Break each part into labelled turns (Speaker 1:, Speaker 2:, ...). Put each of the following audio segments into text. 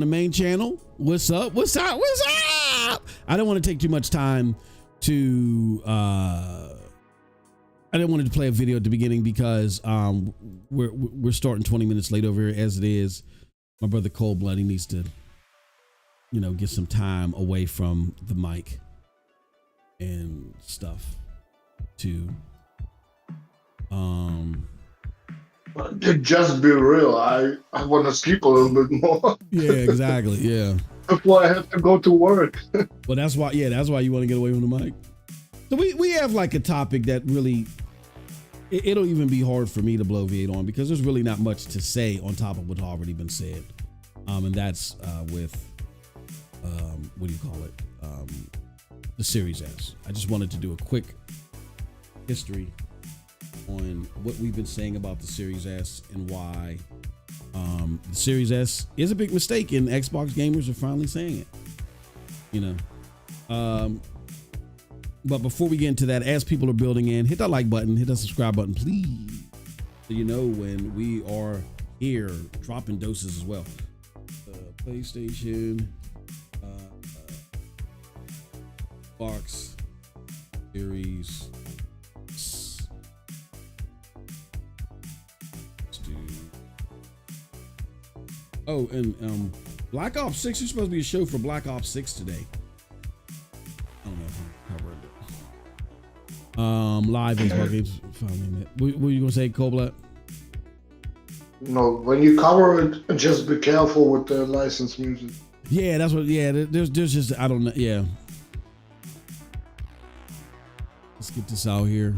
Speaker 1: the main channel. What's up? What's up? What's up? I don't want to take too much time to I didn't want to play a video at the beginning because we're starting 20 minutes late over here as it is. My brother Cold Blood, he needs to, you know, get some time away from the mic and stuff to
Speaker 2: just be real. I want to sleep a little bit more.
Speaker 1: Yeah, exactly. Yeah.
Speaker 2: Before I have to go to work.
Speaker 1: Well, that's why you want to get away from the mic. So we have like a topic that really it'll even be hard for me to blow V8 on because there's really not much to say on top of what's already been said. And that's with what do you call it? The Series S. I just wanted to do a quick history on what we've been saying about the Series S and why the Series S is a big mistake, and Xbox gamers are finally saying it. You know, but before we get into that, as people are building in, hit that like button, hit that subscribe button, please, so you know when we are here dropping doses as well. PlayStation, Xbox Series. Oh, and Black Ops 6, there's supposed to be a show for Black Ops 6 today. I don't know if I covered it. Live baseball games. What were you gonna say, Cold?
Speaker 2: No, when you cover it, just be careful with the licensed music.
Speaker 1: Yeah, that's what. Yeah, there's just I don't know. Yeah. Let's get this out here.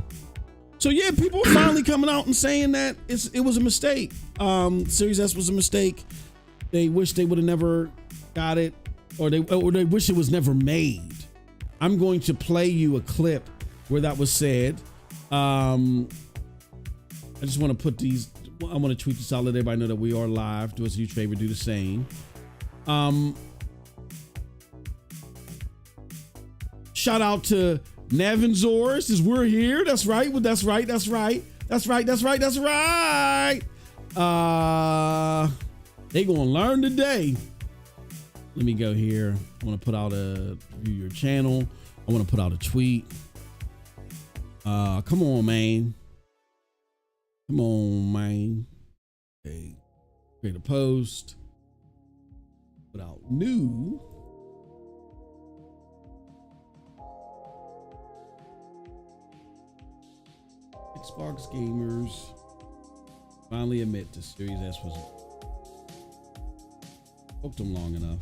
Speaker 1: So yeah, people are finally coming out and saying that it was a mistake. Series S was a mistake. They wish they would have never got it, or they wish it was never made. I'm going to play you a clip where that was said. I just want to put these. I want to tweet this out, let everybody know that we are live. Do us a huge favor, do the same. Shout out to Navanzor says we're here. That's right. That's right. That's right. That's right. That's right. That's right. They gonna learn today. Let me go here. I want to put out a view your channel. I want to put out a tweet. Come on, man. Come on, man. Okay. Create a post. Put out new. Xbox gamers finally admit the Series S was hooked them long enough.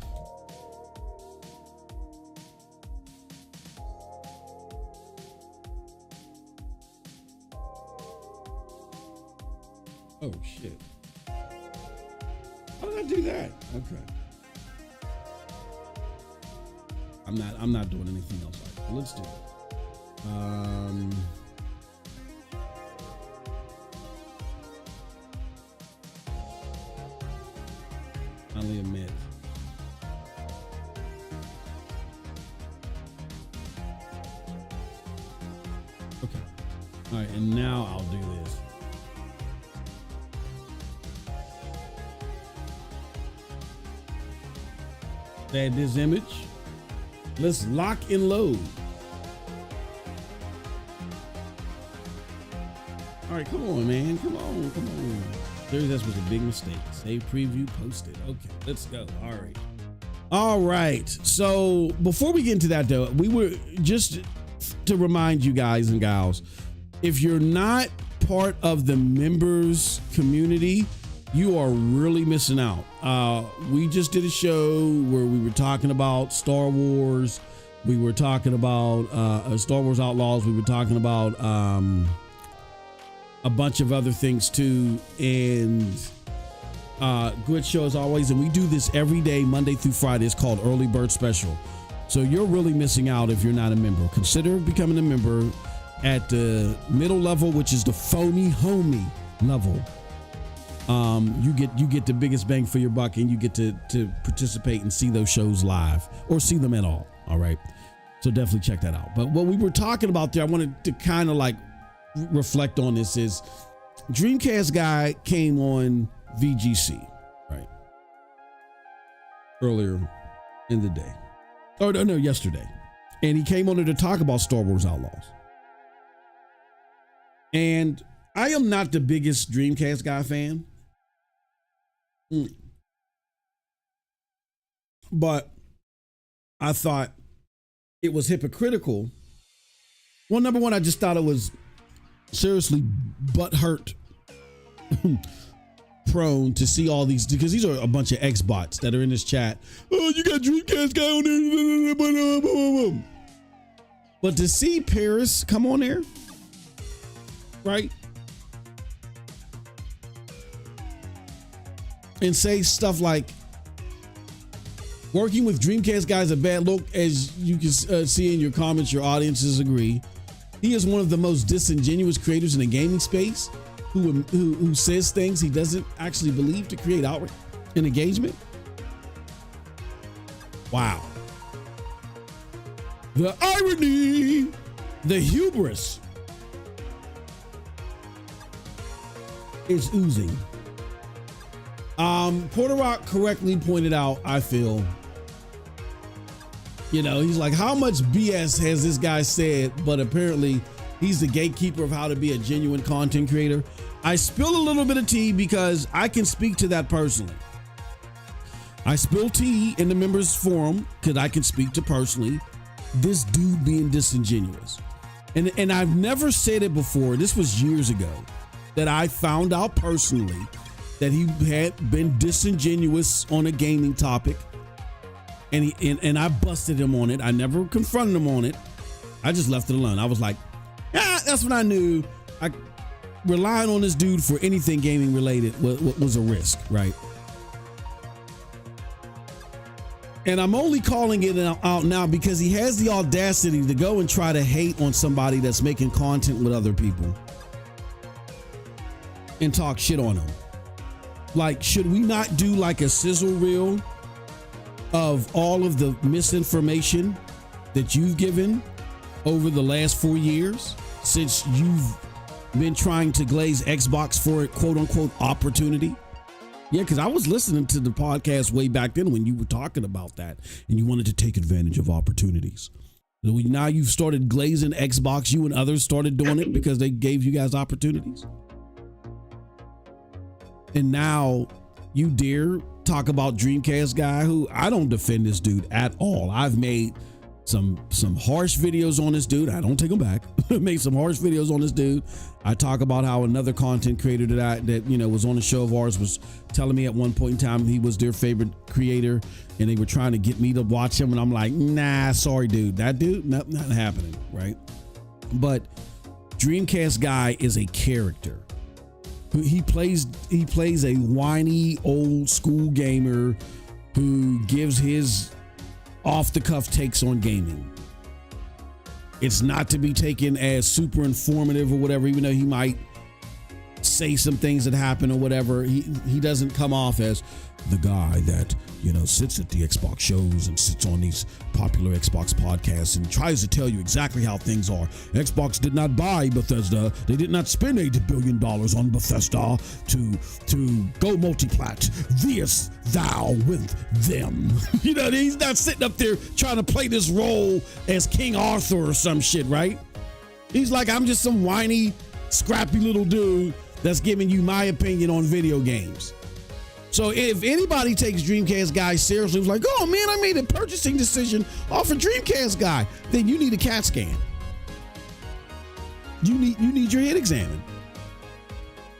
Speaker 1: Oh shit. How did I do that? Okay. I'm not doing anything else like that. Let's do it. Finally admit. Okay. All right, and now I'll do this. Add this image. Let's lock and load. All right, come on, man. Come on. Series S was a big mistake. Save preview, posted. Okay, let's go. All right. So before we get into that, though, we were just to remind you guys and gals, if you're not part of the members community, you are really missing out. We just did a show where we were talking about Star Wars. We were talking about Star Wars Outlaws. We were talking about a bunch of other things too. And good show as always. And we do this every day, Monday through Friday. It's called Early Bird Special. So you're really missing out if you're not a member. Consider becoming a member at the middle level, which is the phony homie level. You get the biggest bang for your buck, and you get to participate and see those shows live or see them at all. All right. So definitely check that out. But what we were talking about there, I wanted to kind of like reflect on this is Dreamcast guy came on VGC, right? earlier in the day. Oh, no, yesterday. And he came on there to talk about Star Wars Outlaws. And I am not the biggest Dreamcast guy fan. But I thought it was hypocritical. Well, number one, I just thought it was seriously butthurt prone to see all these, because these are a bunch of Xbots that are in this chat. Oh, you got Dreamcast guy on there. But to see Paris come on there, right, and say stuff like, working with Dreamcast guy is a bad look, as you can see in your comments, your audiences agree. He is one of the most disingenuous creators in the gaming space who says things he doesn't actually believe to create outrage and engagement. Wow. The irony, the hubris is oozing. Porter Rock correctly pointed out, I feel, he's like, how much BS has this guy said? But apparently he's the gatekeeper of how to be a genuine content creator. I spill a little bit of tea because I can speak to that personally. I spill tea in the members forum because I can speak to personally this dude being disingenuous. And I've never said it before. This was years ago that I found out personally that he had been disingenuous on a gaming topic. And I busted him on it. I never confronted him on it. I just left it alone. I was like, that's what I knew. Relying on this dude for anything gaming related was a risk, right? And I'm only calling it out now because he has the audacity to go and try to hate on somebody that's making content with other people and talk shit on them. Like, should we not do like a sizzle reel of all of the misinformation that you've given over the last 4 years since you've been trying to glaze Xbox for a quote unquote opportunity? Yeah, because I was listening to the podcast way back then when you were talking about that and you wanted to take advantage of opportunities. So now you've started glazing Xbox, you and others started doing it because they gave you guys opportunities. And now you dare talk about Dreamcast guy, who I don't defend this dude at all. I've made some harsh videos on this dude. I don't take them back. Made some harsh videos on this dude. I talk about how another content creator that was on the show of ours was telling me at one point in time he was their favorite creator and they were trying to get me to watch him, and I'm like, nah, sorry dude, that dude, not happening, right? But Dreamcast guy is a character. He plays a whiny old school gamer who gives his off the cuff takes on gaming. It's not to be taken as super informative or whatever, even though he might say some things that happen or whatever. He doesn't come off as the guy that sits at the Xbox shows and sits on these popular Xbox podcasts and tries to tell you exactly how things are. Xbox did not buy Bethesda. They did not spend $8 billion on Bethesda to go multiplat. Theest thou with them. He's not sitting up there trying to play this role as King Arthur or some shit, right? He's like, I'm just some whiny, scrappy little dude that's giving you my opinion on video games. So if anybody takes Dreamcast guy seriously, was like, oh man, I made a purchasing decision off a Dreamcast guy, then you need a CAT scan. You need your head examined.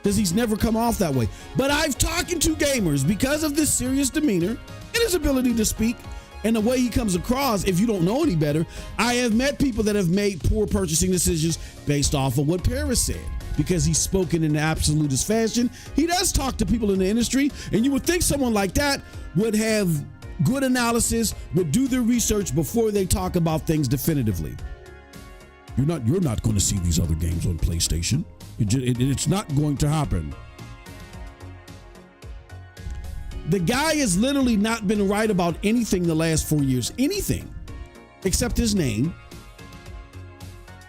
Speaker 1: Because he's never come off that way. But I've talked to gamers because of this serious demeanor and his ability to speak and the way he comes across. If you don't know any better, I have met people that have made poor purchasing decisions based off of what Paris said. Because he's spoken in the absolutist fashion. He does talk to people in the industry, and you would think someone like that would have good analysis, would do their research before they talk about things definitively. You're not going to see these other games on PlayStation. It's not going to happen. The guy has literally not been right about anything the last 4 years, anything, except his name.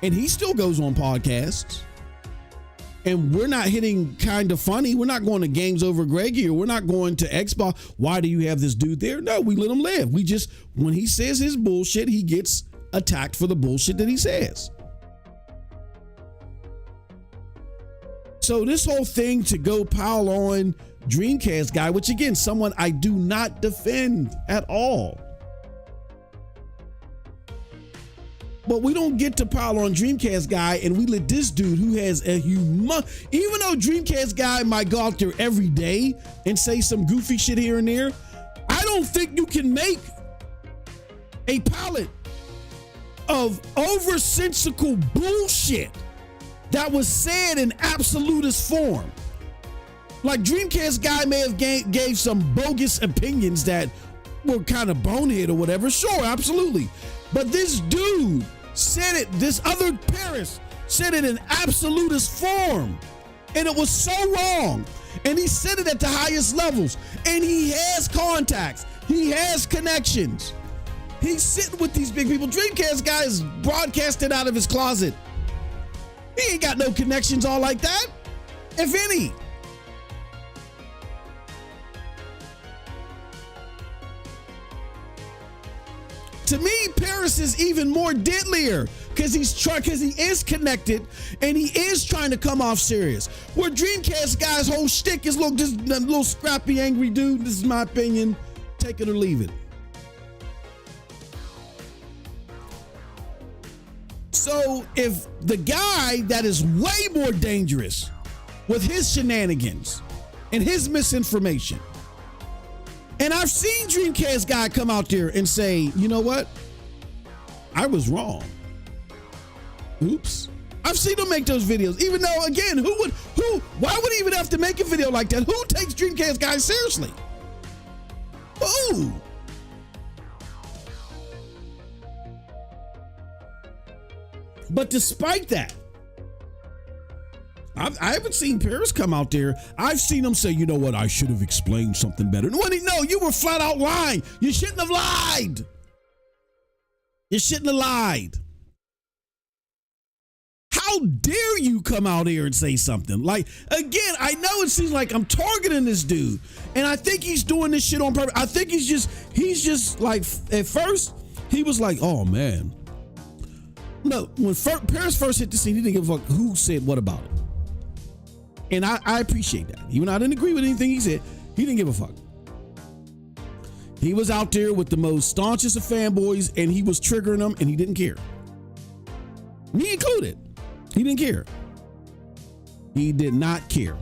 Speaker 1: And he still goes on podcasts. and we're not hitting Kind of Funny. We're not going to Games Over Greggy, or we're not going to Xbox. Why do you have this dude there? No, we let him live. We just, when he says his bullshit, he gets attacked for the bullshit that he says. So this whole thing to go pile on Dreamcast guy, which again, someone I do not defend at all. But we don't get to pile on Dreamcast guy, and we let this dude who has a even though Dreamcast guy might go out there every day and say some goofy shit here and there, I don't think you can make a palette of oversensical bullshit that was said in absolutist form. Like Dreamcast guy may have gave some bogus opinions that were kind of bonehead or whatever. Sure, absolutely. But this dude said it, this other Paris said it in absolutist form. And it was so wrong. And he said it at the highest levels. And he has contacts. He has connections. He's sitting with these big people. Dreamcast guy is broadcasted out of his closet. He ain't got no connections all like that, if any. To me, Paris is even more deadlier because he is connected and he is trying to come off serious. Where Dreamcast guy's whole shtick is just a little scrappy, angry dude. This is my opinion. Take it or leave it. So if the guy that is way more dangerous with his shenanigans and his misinformation, and I've seen Dreamcast guy come out there and say, you know what? I was wrong. Oops. I've seen him make those videos, even though, again, why would he even have to make a video like that? Who takes Dreamcast guy seriously? Who? But despite that, I haven't seen Paris come out there. I've seen him say, you know what, I should have explained something better. No, you were flat out lying. You shouldn't have lied. You shouldn't have lied. How dare you come out here and say something? Like, again, I know it seems like I'm targeting this dude, and I think he's doing this shit on purpose. I think he's just like, at first, he was like, oh man. No, when Paris first hit the scene, he didn't give a fuck who said what about it. And I appreciate that. Even though I didn't agree with anything he said, he didn't give a fuck. He was out there with the most staunchest of fanboys, and he was triggering them, and he didn't care. Me included. He didn't care. He did not care.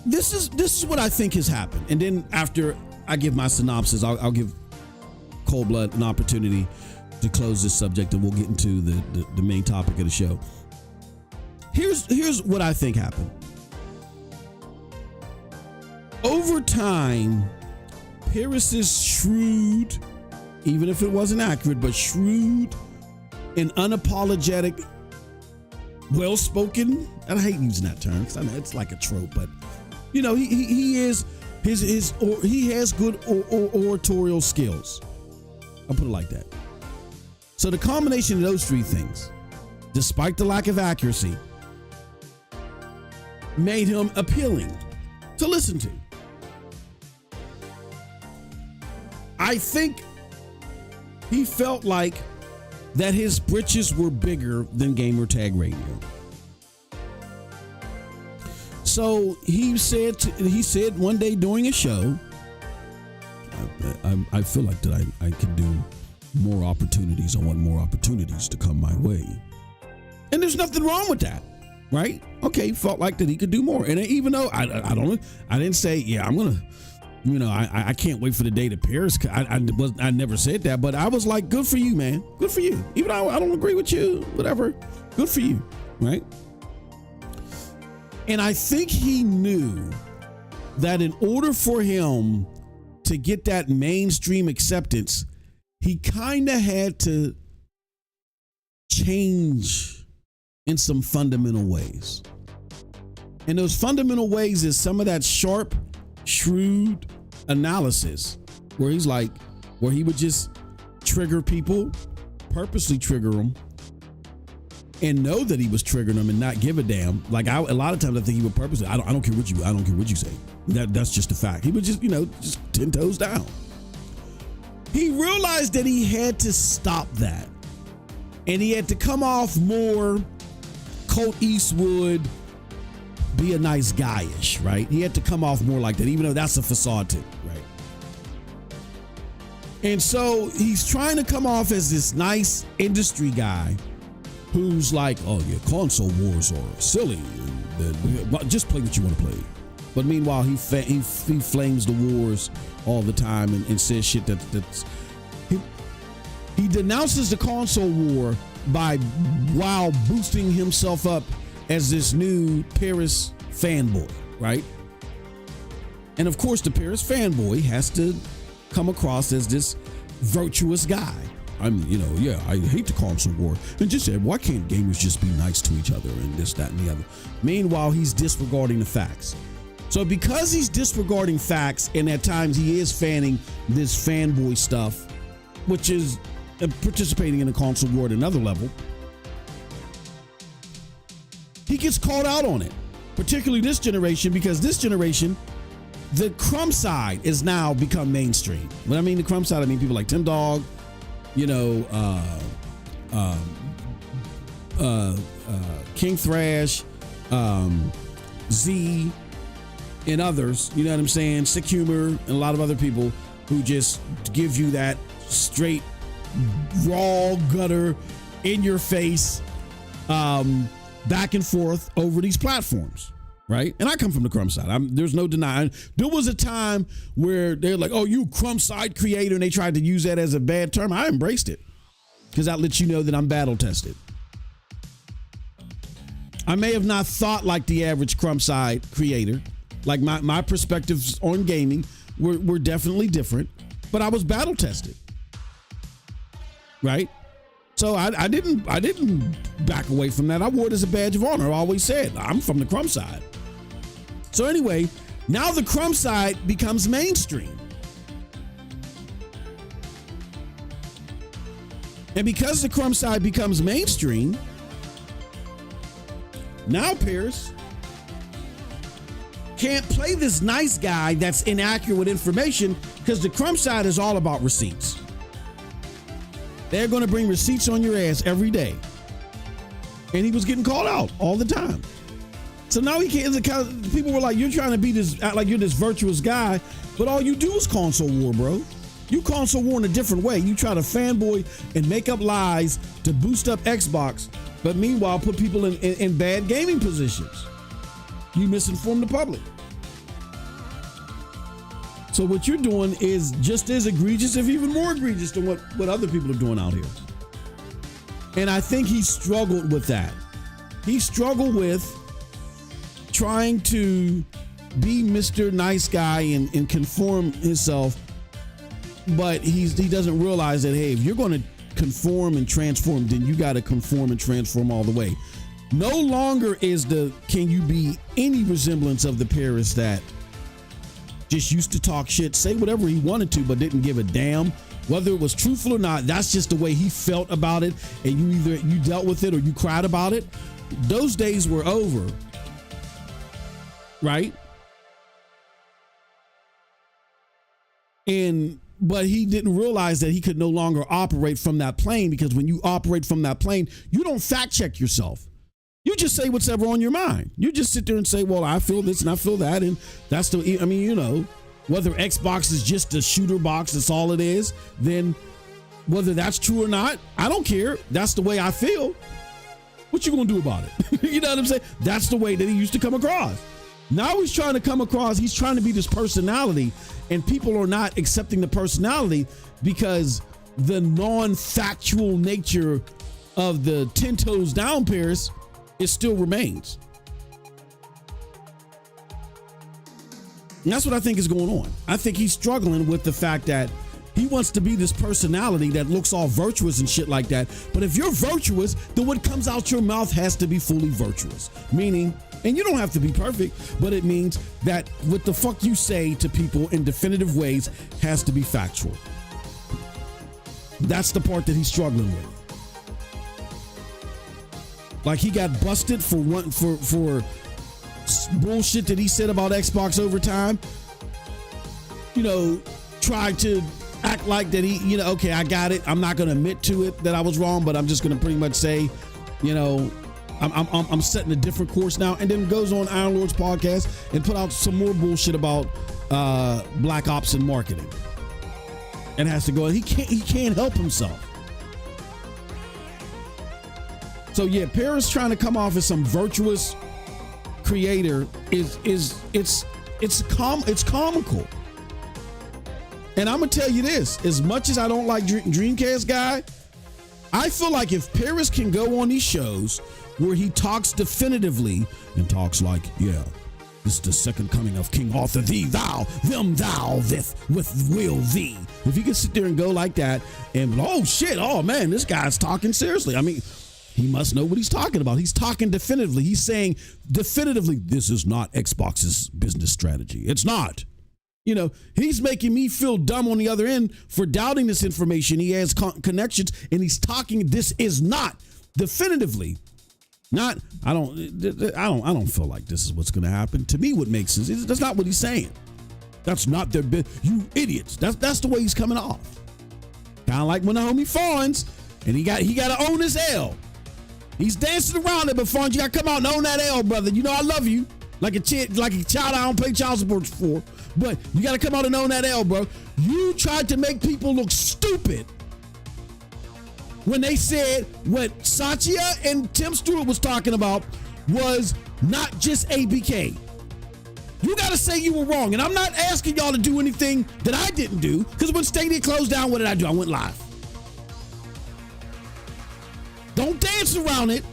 Speaker 1: This is what I think has happened. And then after I give my synopsis, I'll give Cold Blood an opportunity to close this subject, and we'll get into the main topic of the show. Here's what I think happened. Over time, Paris's shrewd, even if it wasn't accurate, but shrewd and unapologetic, well-spoken, and I hate using that term because I know it's like a trope, but you know, he has good oratorial skills. I'll put it like that. So the combination of those three things, despite the lack of accuracy, made him appealing to listen to. I think he felt like that his britches were bigger than Gamertag Radio. So he said one day during a show, I feel like that I could do more opportunities. I want more opportunities to come my way. And there's nothing wrong with that, right? Okay, felt like that he could do more. And even though I didn't say, yeah, I'm going to, you know, I can't wait for the day to Paris. I never said that, but I was like, good for you, man. Good for you. Even though I don't agree with you, whatever, good for you, right? And I think he knew that in order for him to get that mainstream acceptance, he kind of had to change in some fundamental ways. And those fundamental ways is some of that sharp, shrewd analysis where he would just trigger people, purposely trigger them, and know that he was triggering them and not give a damn. Like a lot of times I think he would purposely. I don't care what you say. That's just a fact. He would just 10 toes down. He realized that he had to stop that, and he had to come off more Colt Eastwood, be a nice guy-ish, right? He had to come off more like that, even though that's a facade too, right? And so he's trying to come off as this nice industry guy who's like, oh yeah, console wars are silly. Just play what you want to play. But meanwhile, he flames the wars all the time and says shit that's he denounces the console war while boosting himself up as this new Paris fanboy, right? And of course, the Paris fanboy has to come across as this virtuous guy. I hate the console war. And just said, why can't gamers just be nice to each other and this, that, and the other? Meanwhile, he's disregarding the facts. So because he's disregarding facts, and at times he is fanning this fanboy stuff, which is participating in a console war at another level, he gets called out on it, particularly this generation, because this generation, the crumb side is now become mainstream. When I mean the crumb side, I mean people like Tim Dog, King Thrash, Z, and others, you know what I'm saying? Sick Humor, and a lot of other people who just give you that straight, raw, gutter, in your face, back and forth over these platforms, right? And I come from the crumb side. There's no denying. There was a time where they're like, oh, you crumb side creator, and they tried to use that as a bad term. I embraced it because that lets you know that I'm battle tested. I may have not thought like the average crumb side creator. Like my perspectives on gaming were definitely different, but I was battle tested, right? So I didn't back away from that. I wore it as a badge of honor. I always said, I'm from the crumb side. So anyway, now the crumb side becomes mainstream. And because the crumb side becomes mainstream, now Pierce can't play this nice guy that's inaccurate with information, because the crumb side is all about receipts. They're going to bring receipts on your ass every day. And he was getting called out all the time. So now he can't, people were like, you're trying to be this, act like you're this virtuous guy, but all you do is console war, bro. You console war in a different way. You try to fanboy and make up lies to boost up Xbox, but meanwhile put people in bad gaming positions. You misinform the public. So what you're doing is just as egregious, if even more egregious, than what other people are doing out here. And I think he struggled with that. He struggled with trying to be Mr. Nice Guy and conform himself, but he doesn't realize that, hey, if you're going to conform and transform, then you got to conform and transform all the way. No longer can you be any resemblance of the Paris that just used to talk shit, say whatever he wanted to, but didn't give a damn whether it was truthful or not. That's just the way he felt about it, and you dealt with it or you cried about it. Those days were over, right? But he didn't realize that he could no longer operate from that plane, because when you operate from that plane, you don't fact check yourself. You just say what's ever on your mind. You just sit there and say, well, I feel this and I feel that. And that's whether Xbox is just a shooter box, that's all it is, then whether that's true or not, I don't care. That's the way I feel. What you gonna do about it? You know what I'm saying? That's the way that he used to come across. Now he's trying to come across, he's trying to be this personality, and people are not accepting the personality because the non-factual nature of the 10 toes down Paris, it still remains. And that's what I think is going on. I think he's struggling with the fact that he wants to be this personality that looks all virtuous and shit like that. But if you're virtuous, then what comes out your mouth has to be fully virtuous. Meaning, and you don't have to be perfect, but it means that what the fuck you say to people in definitive ways has to be factual. That's the part that he's struggling with. Like he got busted for bullshit that he said about Xbox overtime. You know, tried to act like that he, you know, okay, I got it. I'm not going to admit to it that I was wrong, but I'm just going to pretty much say, you know, I'm setting a different course now. And then goes on Iron Lord's podcast and put out some more bullshit about Black Ops and marketing. And has to go. He can't help himself. So yeah, Paris trying to come off as some virtuous creator it's comical. And I'm gonna tell you this: as much as I don't like Dreamcast guy, I feel like if Paris can go on these shows where he talks definitively and talks like, yeah, this is the second coming of King Arthur, thee, thou, them, thou, this, with will thee. If he can sit there and go like that and, oh shit, oh man, this guy's talking seriously. I mean, he must know what he's talking about. He's talking definitively. He's saying definitively, this is not Xbox's business strategy. It's not. You know, he's making me feel dumb on the other end for doubting this information. He has connections and he's talking. This is not definitively. Not, I don't feel like this is what's going to happen. To me, what makes sense is that's not what he's saying. That's not their business. You idiots. That's the way he's coming off. Kind of like when the homie Fawns, and he got to own his L. He's dancing around it, but Fawns, you got to come out and own that L, brother. You know I love you. Like a child I don't pay child support for. But you got to come out and own that L, bro. You tried to make people look stupid when they said what Satya and Tim Stewart was talking about was not just ABK. You got to say you were wrong. And I'm not asking y'all to do anything that I didn't do, because when Stadia closed down, what did I do? I went live. Don't dance around it.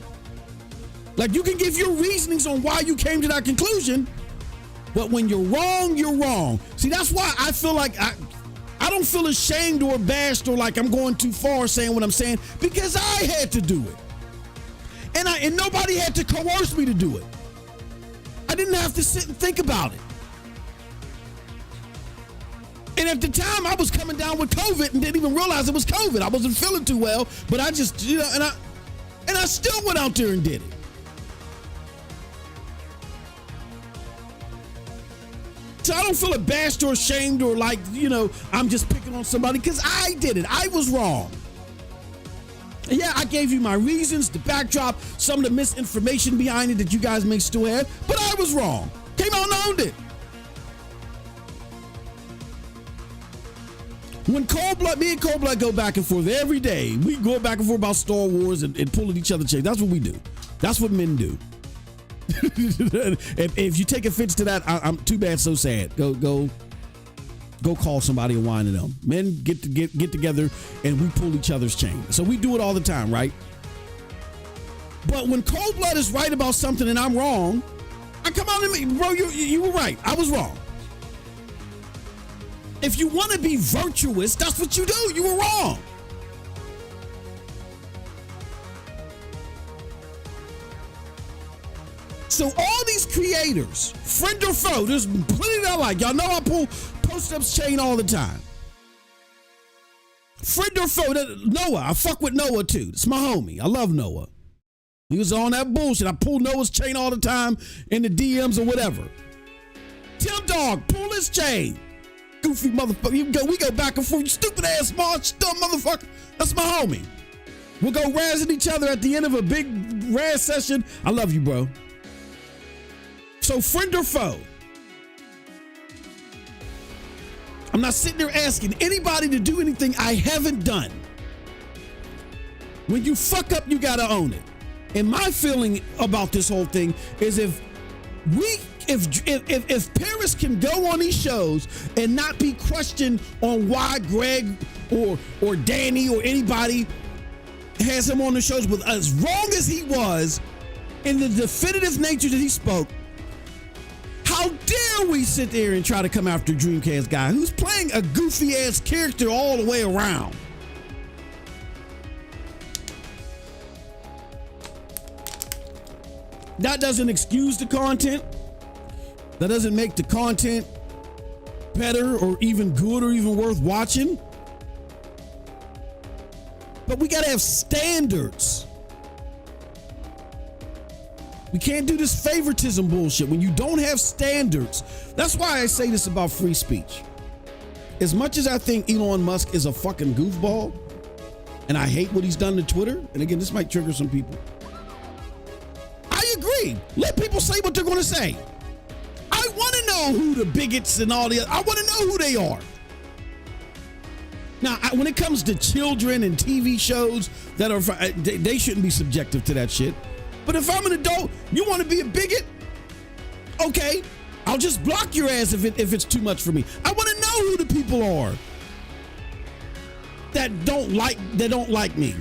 Speaker 1: Like, you can give your reasonings on why you came to that conclusion, but when you're wrong, you're wrong. See, that's why I feel like I don't feel ashamed or abashed or like I'm going too far saying what I'm saying, because I had to do it. And nobody had to coerce me to do it. I didn't have to sit and think about it. And at the time, I was coming down with COVID and didn't even realize it was COVID. I wasn't feeling too well, but I just, you know, and I still went out there and did it. So I don't feel abashed or ashamed or like, you know, I'm just picking on somebody, because I did it. I was wrong. And yeah, I gave you my reasons, the backdrop, some of the misinformation behind it that you guys may still have, but I was wrong. Came out and owned it. When me and Cold Blood go back and forth every day, we go back and forth about Star Wars and pulling each other chains. That's what we do. That's what men do. If you take offense to that, I'm too bad, so sad. Go call somebody and whine to them. Men get together and we pull each other's chain. So we do it all the time, right? But when Cold Blood is right about something and I'm wrong, I come out and bro, you were right. I was wrong. If you want to be virtuous, that's what you do. You were wrong. So all these creators, friend or foe, there's plenty that I like. Y'all know I pull post-ups chain all the time. Friend or foe, Noah, I fuck with Noah too. It's my homie. I love Noah. He was on that bullshit. I pull Noah's chain all the time in the DMs or whatever. Tim Dog, pull his chain. Goofy motherfucker. We go back and forth. You stupid ass, small, dumb motherfucker. That's my homie. We'll go razzing each other at the end of a big razz session. I love you, bro. So friend or foe, I'm not sitting there asking anybody to do anything I haven't done. When you fuck up, you gotta own it. And my feeling about this whole thing is if Paris can go on these shows and not be questioned on why Greg or Danny or anybody has him on the shows, with as wrong as he was in the definitive nature that he spoke, how dare we sit there and try to come after Dreamcast guy who's playing a goofy ass character all the way around? That doesn't excuse the content. That doesn't make the content better or even good or even worth watching. But we gotta have standards. We can't do this favoritism bullshit when you don't have standards. That's why I say this about free speech. As much as I think Elon Musk is a fucking goofball, and I hate what he's done to Twitter, and again, this might trigger some people. I agree. Let people say what they're going to say. I want to know who the bigots and all the other, I want to know who they are. Now, when it comes to children and TV shows that are, they shouldn't be subjective to that shit. But if I'm an adult, you want to be a bigot? Okay, I'll just block your ass if it's too much for me. I want to know who the people are that don't like me.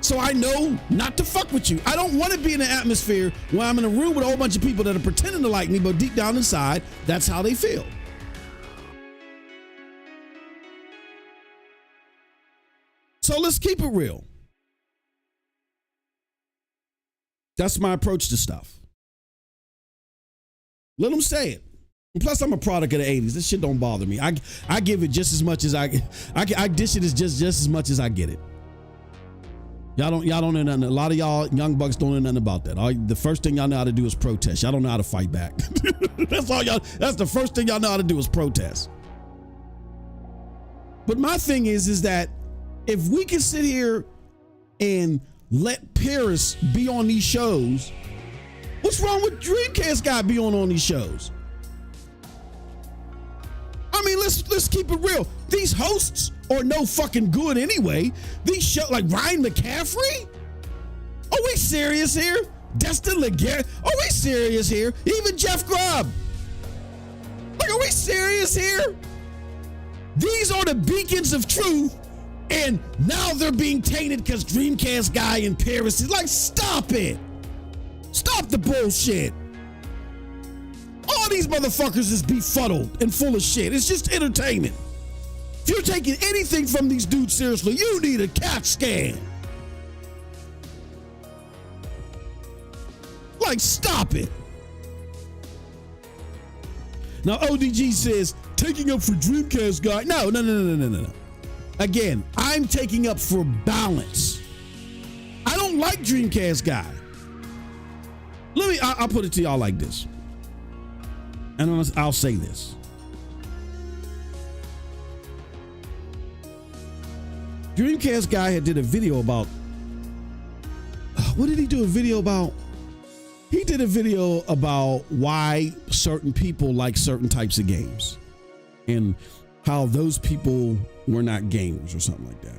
Speaker 1: So I know not to fuck with you. I don't want to be in an atmosphere where I'm in a room with a whole bunch of people that are pretending to like me, but deep down inside, that's how they feel. So let's keep it real. That's my approach to stuff. Let them say it. And plus, I'm a product of the 80s. This shit don't bother me. I give it just as much as I dish it just as much as I get it. Y'all don't know nothing. A lot of y'all young bucks don't know nothing about that. The first thing y'all know how to do is protest. Y'all don't know how to fight back. That's the first thing y'all know how to do is protest. But my thing is that if we can sit here and let Paris be on these shows, what's wrong with Dreamcast guy being on these shows? I mean, let's keep it real. These hosts are no fucking good anyway. These shows like Ryan McCaffrey? Are we serious here? Destin Legarrette? Are we serious here? Even Jeff Grubb? Like, are we serious here? These are the beacons of truth, and now they're being tainted because Dreamcast guy in Paris is like, stop it. Stop the bullshit. All these motherfuckers is befuddled and full of shit. It's just entertainment. If you're taking anything from these dudes seriously, you need a CAT scan. Like, stop it. Now, ODG says, taking up for Dreamcast guy. No. Again, I'm taking up for balance. I don't like Dreamcast guy. I'll put it to y'all like this. And I'll say this. Dreamcast guy had did a video about, what did he do a video about? He did a video about why certain people like certain types of games and how those people were not gamers or something like that.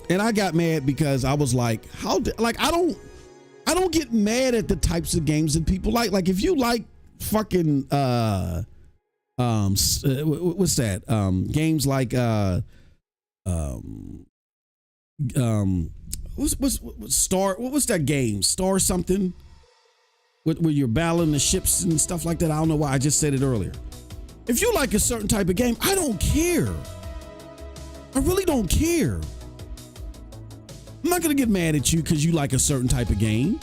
Speaker 1: And I got mad because I was like, I don't get mad at the types of games that people like. Like, if you like fucking what's that? Games like what's Star? What was that game? Star something? Where you're battling the ships and stuff like that. I don't know why I just said it earlier. If you like a certain type of game, I don't care. I really don't care. I'm not gonna get mad at you because you like a certain type of game.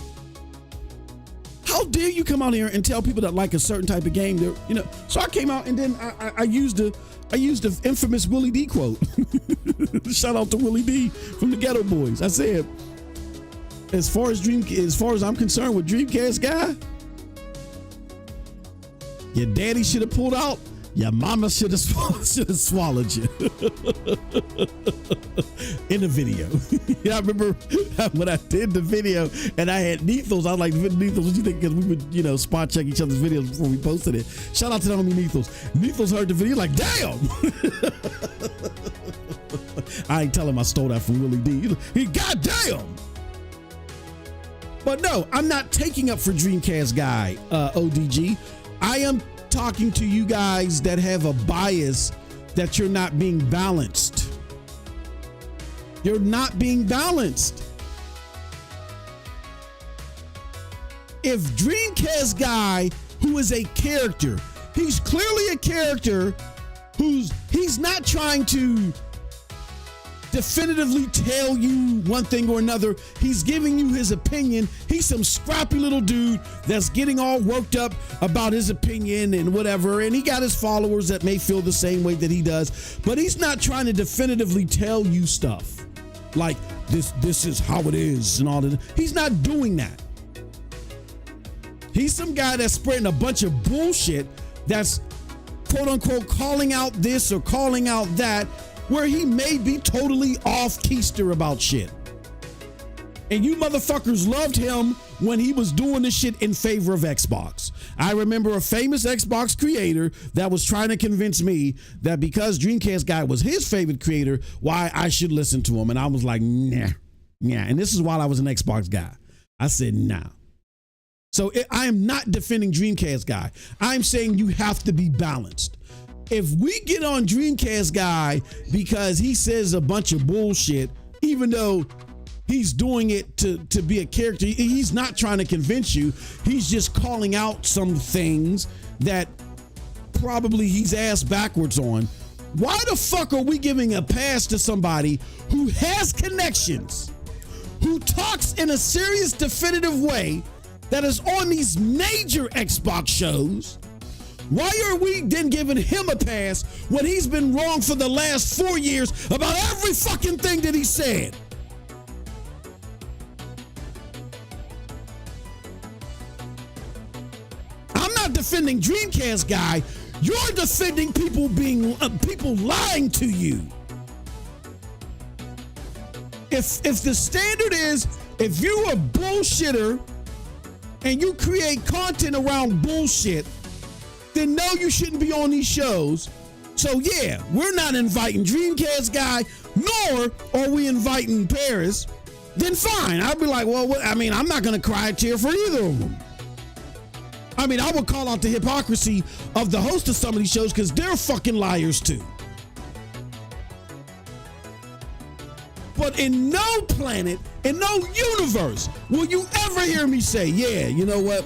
Speaker 1: How dare you come out here and tell people that like a certain type of game? So I came out and then I used the infamous Willie D quote. Shout out to Willie D from the Ghetto Boys. I said, as far as I'm concerned with Dreamcast guy, your daddy should have pulled out. Your mama should have swallowed you in the video. Yeah, I remember when I did the video and I had Nethos. I was like, Nethos, what you think? Because we would, spot check each other's videos before we posted it. Shout out to the homie Nethos. Nethos heard the video, like, damn. I ain't telling him I stole that from Willie D. He goddamn. But no, I'm not taking up for Dreamcast guy, ODG. I am talking to you guys that have a bias that you're not being balanced. You're not being balanced. If Dreamcast guy, who is a character, he's clearly a character he's not trying to definitively tell you one thing or another. He's giving you his opinion. He's some scrappy little dude that's getting all worked up about his opinion and whatever. And he got his followers that may feel the same way that he does, but he's not trying to definitively tell you stuff. like this is how it is and all that. He's not doing that. He's some guy that's spreading a bunch of bullshit that's quote unquote calling out this or calling out that, where he may be totally off keister about shit. And you motherfuckers loved him when he was doing this shit in favor of Xbox. I remember a famous Xbox creator that was trying to convince me that because Dreamcast guy was his favorite creator, why I should listen to him. And I was like, nah. And this is while I was an Xbox guy. I said, nah. So I am not defending Dreamcast guy. I'm saying you have to be balanced. If we get on Dreamcast guy because he says a bunch of bullshit, even though he's doing it to be a character, he's not trying to convince you. He's just calling out some things that probably he's ass backwards on. Why the fuck are we giving a pass to somebody who has connections, who talks in a serious, definitive way, that is on these major Xbox shows? Why are we then giving him a pass when he's been wrong for the last 4 years about every fucking thing that he said? I'm not defending Dreamcast guy. You're defending people being people lying to you. If the standard is, if you're a bullshitter and you create content around bullshit, then no, you shouldn't be on these shows. So yeah, we're not inviting Dreamcast guy, nor are we inviting Paris. Then fine, I'd be like, well, I'm not gonna cry a tear for either of them. I would call out the hypocrisy of the host of some of these shows because they're fucking liars too. But in no planet, in no universe, will you ever hear me say, yeah, you know what?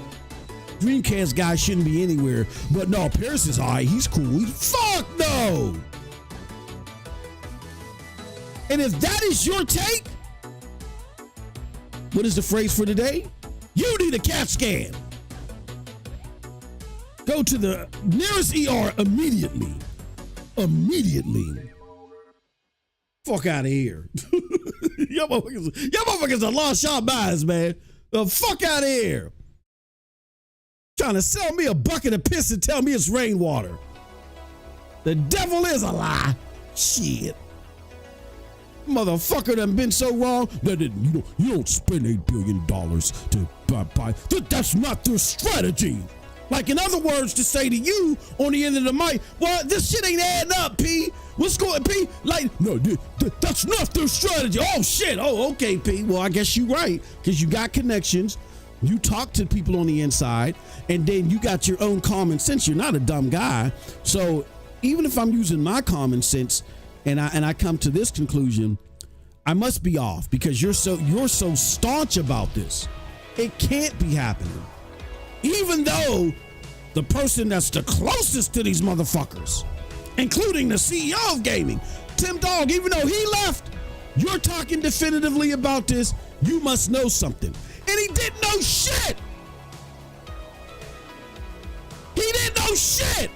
Speaker 1: Dreamcast guy shouldn't be anywhere. But no, Paris is all right. He's cool. Fuck no. And if that is your take, what is the phrase for today? You need a CAT scan. Go to the nearest ER immediately. Immediately. Fuck out of here. Y'all motherfuckers are lost y'all minds, man. The fuck out of here. Trying to sell me a bucket of piss and tell me it's rainwater. The devil is a lie. Shit. Motherfucker done been so wrong that you don't spend $8 billion to buy. That's not their strategy. Like, in other words, to say to you on the end of the mic, well, this shit ain't adding up, P. What's going, P? Like, no, that's not their strategy. Oh, shit. Oh, okay, P. Well, I guess you're right, because you got connections. You talk to people on the inside, and then you got your own common sense. You're not a dumb guy. So even if I'm using my common sense and I come to this conclusion, I must be off because you're so staunch about this. It can't be happening. Even though the person that's the closest to these motherfuckers, including the CEO of gaming, Tim Dog, even though he left, you're talking definitively about this, you must know something. And he didn't know shit. He didn't know shit.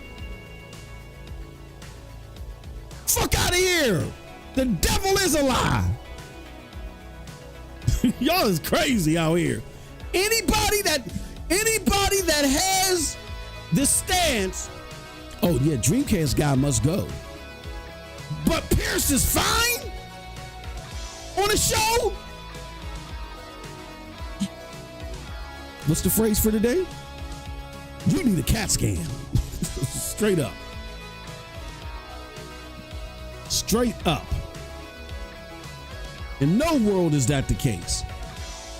Speaker 1: Fuck out of here. The devil is a lie. Y'all is crazy out here. Anybody that has this stance, oh yeah, Dreamcast guy must go. But Pierce is fine on the show? What's the phrase for today? You need a CAT scan. Straight up. Straight up. In no world is that the case.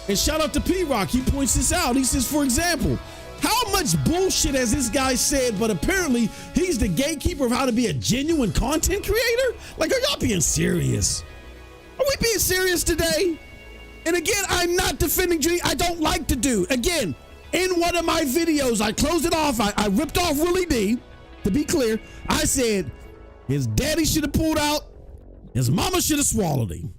Speaker 1: And shout out to P-Rock. He points this out. He says, for example, how much bullshit has this guy said, but apparently he's the gatekeeper of how to be a genuine content creator? Like, are y'all being serious? Are we being serious today? And again, I'm not defending Dream. I don't like to do. Again, in one of my videos, I closed it off. I ripped off Willie D. To be clear, I said his daddy should have pulled out. His mama should have swallowed him.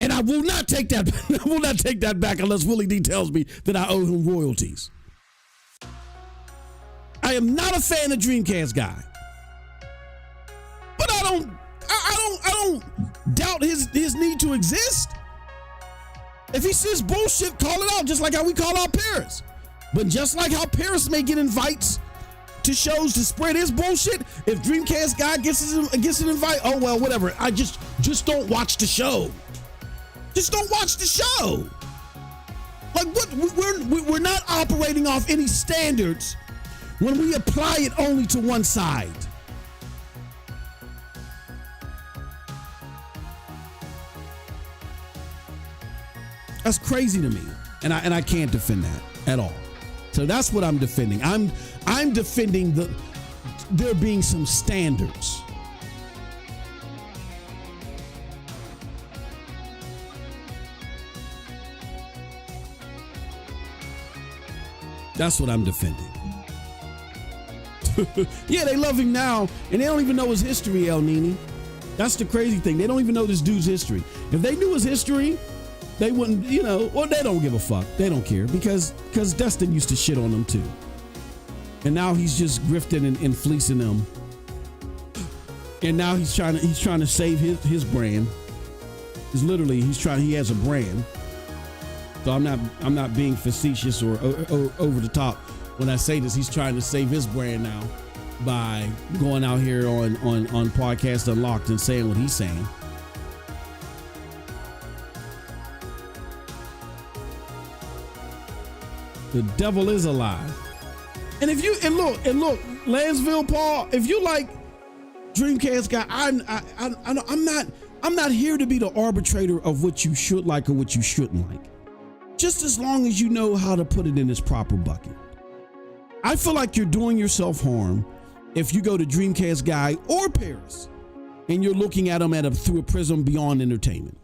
Speaker 1: And I will not take that. I will not take that back unless Willie D tells me that I owe him royalties. I am not a fan of Dreamcast guy, but I don't doubt his need to exist? If he says bullshit, call it out, just like how we call out Paris. But just like how Paris may get invites to shows to spread his bullshit, if Dreamcast guy gets an invite, oh well, whatever. I just don't watch the show. Just don't watch the show. Like what? We're not operating off any standards when we apply it only to one side. That's crazy to me, and I can't defend that at all. So that's what I'm defending. I'm defending there being some standards. That's what I'm defending. Yeah, they love him now, and they don't even know his history, El Nini. That's the crazy thing. They don't even know this dude's history. If they knew his history, they wouldn't, well, they don't give a fuck. They don't care because Dustin used to shit on them too. And now he's just grifting and fleecing them. And now he's trying to save his brand. He has a brand. So I'm not being facetious or over the top when I say this. He's trying to save his brand now by going out here on Podcast Unlocked and saying what he's saying. The devil is alive. And look, Lansville Paul, if you like Dreamcast guy, I'm not here to be the arbitrator of what you should like or what you shouldn't like. Just as long as you know how to put it in its proper bucket. I feel like you're doing yourself harm if you go to Dreamcast guy or Paris and you're looking at them through a prism beyond entertainment.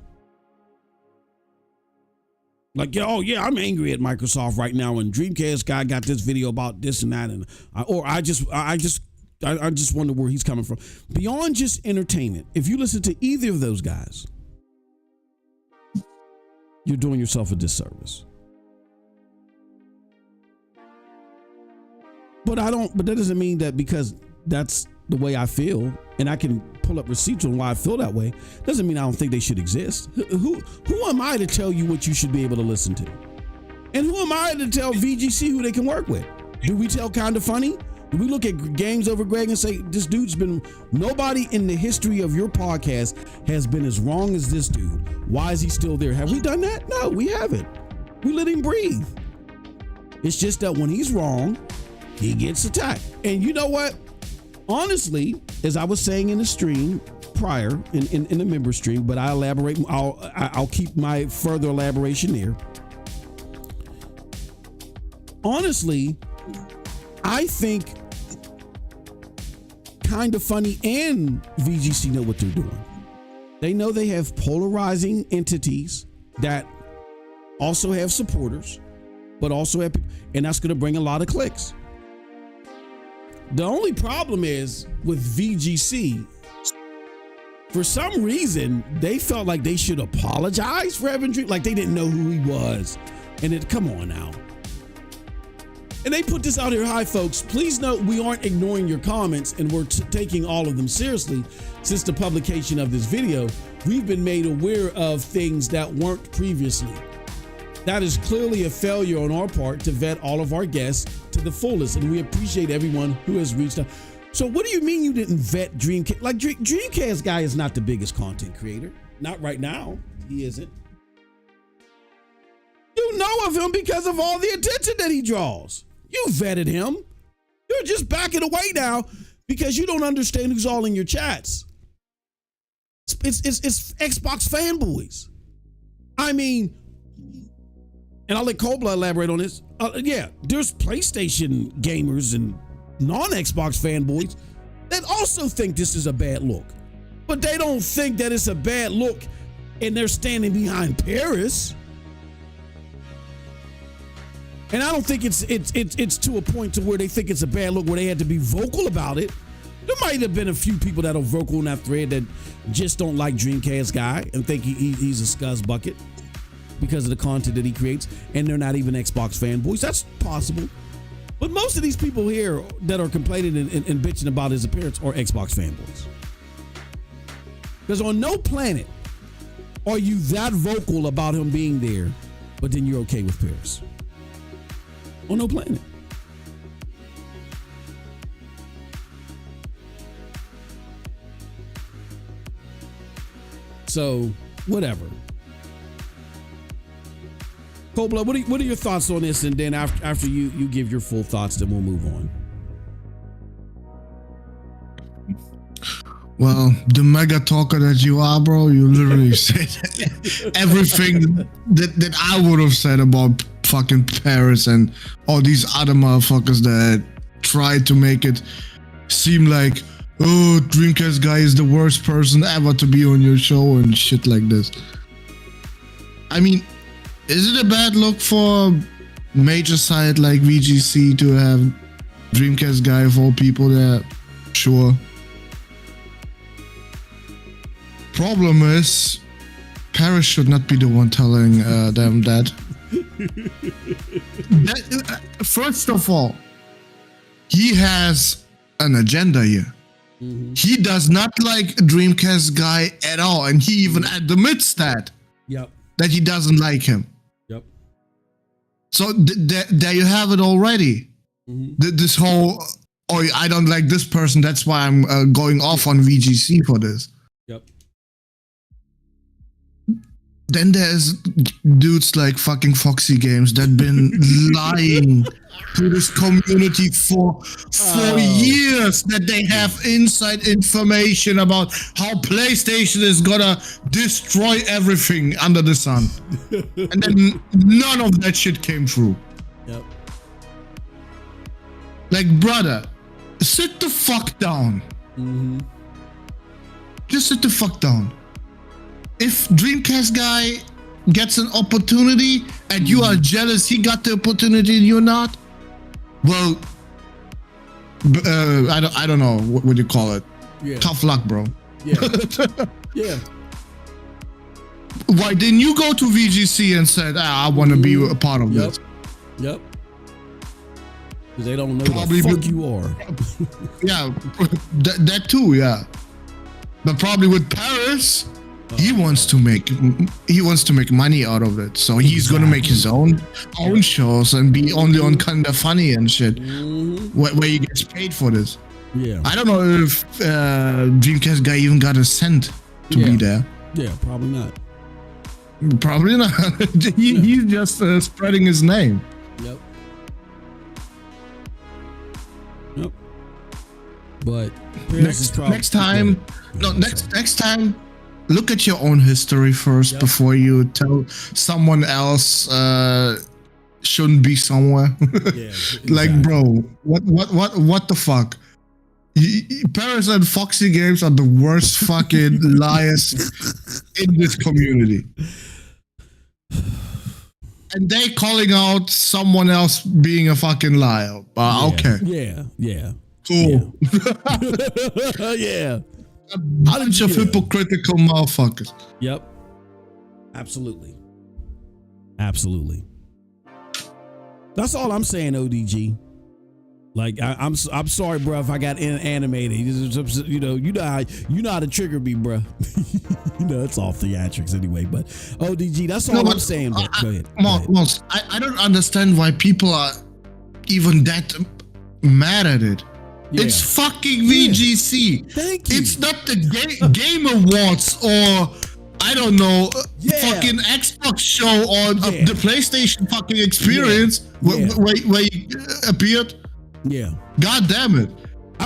Speaker 1: Like, oh yeah, I'm angry at Microsoft right now, and Dreamcast guy got this video about this and that, and I just wonder where he's coming from. Beyond just entertainment, if you listen to either of those guys, you're doing yourself a disservice. But that doesn't mean that because that's the way I feel, and I can pull up receipts on why I feel that way, doesn't mean I don't think they should exist. Who am I to tell you what you should be able to listen to? And who am I to tell VGC who they can work with? Do we tell Kinda Funny? Do we look at Games Over Greg and say, nobody in the history of your podcast has been as wrong as this dude. Why is he still there? Have we done that? No, we haven't. We let him breathe. It's just that when he's wrong, he gets attacked. And you know what? Honestly, as I was saying in the stream prior, in the member stream, but I elaborate, I'll keep my further elaboration there. Honestly, I think Kinda Funny and VGC know what they're doing. They know they have polarizing entities that also have supporters, but also have, and that's going to bring a lot of clicks. The only problem is with VGC, for some reason, they felt like they should apologize for having Dream, like they didn't know who he was. And come on now. And they put this out here. Hi, folks. Please note we aren't ignoring your comments, and we're taking all of them seriously. Since the publication of this video, we've been made aware of things that weren't previously. That is clearly a failure on our part to vet all of our guests to the fullest, and we appreciate everyone who has reached out. So what do you mean you didn't vet Dreamcast? Like Dreamcast guy is not the biggest content creator. Not right now. He isn't. You know of him because of all the attention that he draws. You vetted him. You're just backing away now because you don't understand who's all in your chats. It's Xbox fanboys. I mean, and I'll let Cobla elaborate on this. Yeah, there's PlayStation gamers and non-Xbox fanboys that also think this is a bad look. But they don't think that it's a bad look and they're standing behind Paris. And I don't think it's to a point to where they think it's a bad look where they had to be vocal about it. There might have been a few people that are vocal in that thread that just don't like Dreamcast guy and think he's a scuzz bucket because of the content that he creates, and they're not even Xbox fanboys. That's possible. But most of these people here that are complaining and bitching about his appearance are Xbox fanboys. Because on no planet are you that vocal about him being there, but then you're okay with Paris. On no planet. So, whatever. Cold Blood, what are your thoughts on this? And then after you give your full thoughts, then we'll move on.
Speaker 3: Well, the mega talker that you are, bro, you literally said everything that I would have said about fucking Paris and all these other motherfuckers that tried to make it seem like, oh, Dreamcast guy is the worst person ever to be on your show and shit like this. I mean, is it a bad look for major site like VGC to have Dreamcast guy of all people there? Sure. Problem is, Paris should not be the one telling them that. First of all, he has an agenda here. Mm-hmm. He does not like Dreamcast guy at all, and he even admits that.
Speaker 1: Yep.
Speaker 3: That he doesn't like him.
Speaker 1: Yep.
Speaker 3: So there you have it already. Mm-hmm. This whole, oh, I don't like this person, that's why I'm going off on VGC for this.
Speaker 1: Yep.
Speaker 3: Then there's dudes like fucking Foxy Games that been lying to this community for years that they have inside information about how PlayStation is gonna destroy everything under the sun. And then none of that shit came true.
Speaker 1: Yep.
Speaker 3: Like, brother, sit the fuck down.
Speaker 1: Mm-hmm.
Speaker 3: Just sit the fuck down. If Dreamcast guy gets an opportunity and you are jealous he got the opportunity and you're not, well, I don't know what you call it.
Speaker 1: Yeah.
Speaker 3: Tough luck, bro.
Speaker 1: Yeah. Yeah.
Speaker 3: Why didn't you go to VGC and said, I want to be a part of this?
Speaker 1: Yep. Because they don't know
Speaker 3: probably
Speaker 1: the fuck you are.
Speaker 3: Yeah, that too, yeah. But probably with Paris, he wants to make money out of it, so he's gonna make his own shows and be only on Kinda Funny and shit, where he gets paid for this.
Speaker 1: Yeah,
Speaker 3: I don't know if Dreamcast guy even got a cent to be there.
Speaker 1: Yeah, probably not.
Speaker 3: Probably not. He's just spreading his name.
Speaker 1: Yep. But
Speaker 3: next time, look at your own history first before you tell someone else shouldn't be somewhere. Yeah, exactly. Like, bro, what the fuck? Paris and Foxy Games are the worst fucking liars in this community. And they calling out someone else being a fucking liar. Okay.
Speaker 1: Yeah.
Speaker 3: Cool.
Speaker 1: Yeah.
Speaker 3: A bunch of hypocritical motherfuckers.
Speaker 1: Yep. Absolutely. That's all I'm saying, ODG. Like, I'm sorry, bro, if I got animated. You know how to trigger me, bro. It's all theatrics anyway. But ODG, that's all I'm saying, bro. Go ahead.
Speaker 3: I don't understand why people are even that mad at it. Yeah. It's fucking VGC.
Speaker 1: Yeah. Thank you.
Speaker 3: It's not the Game Awards or I don't know, fucking Xbox show or the PlayStation fucking experience where you appeared.
Speaker 1: Yeah.
Speaker 3: God damn it.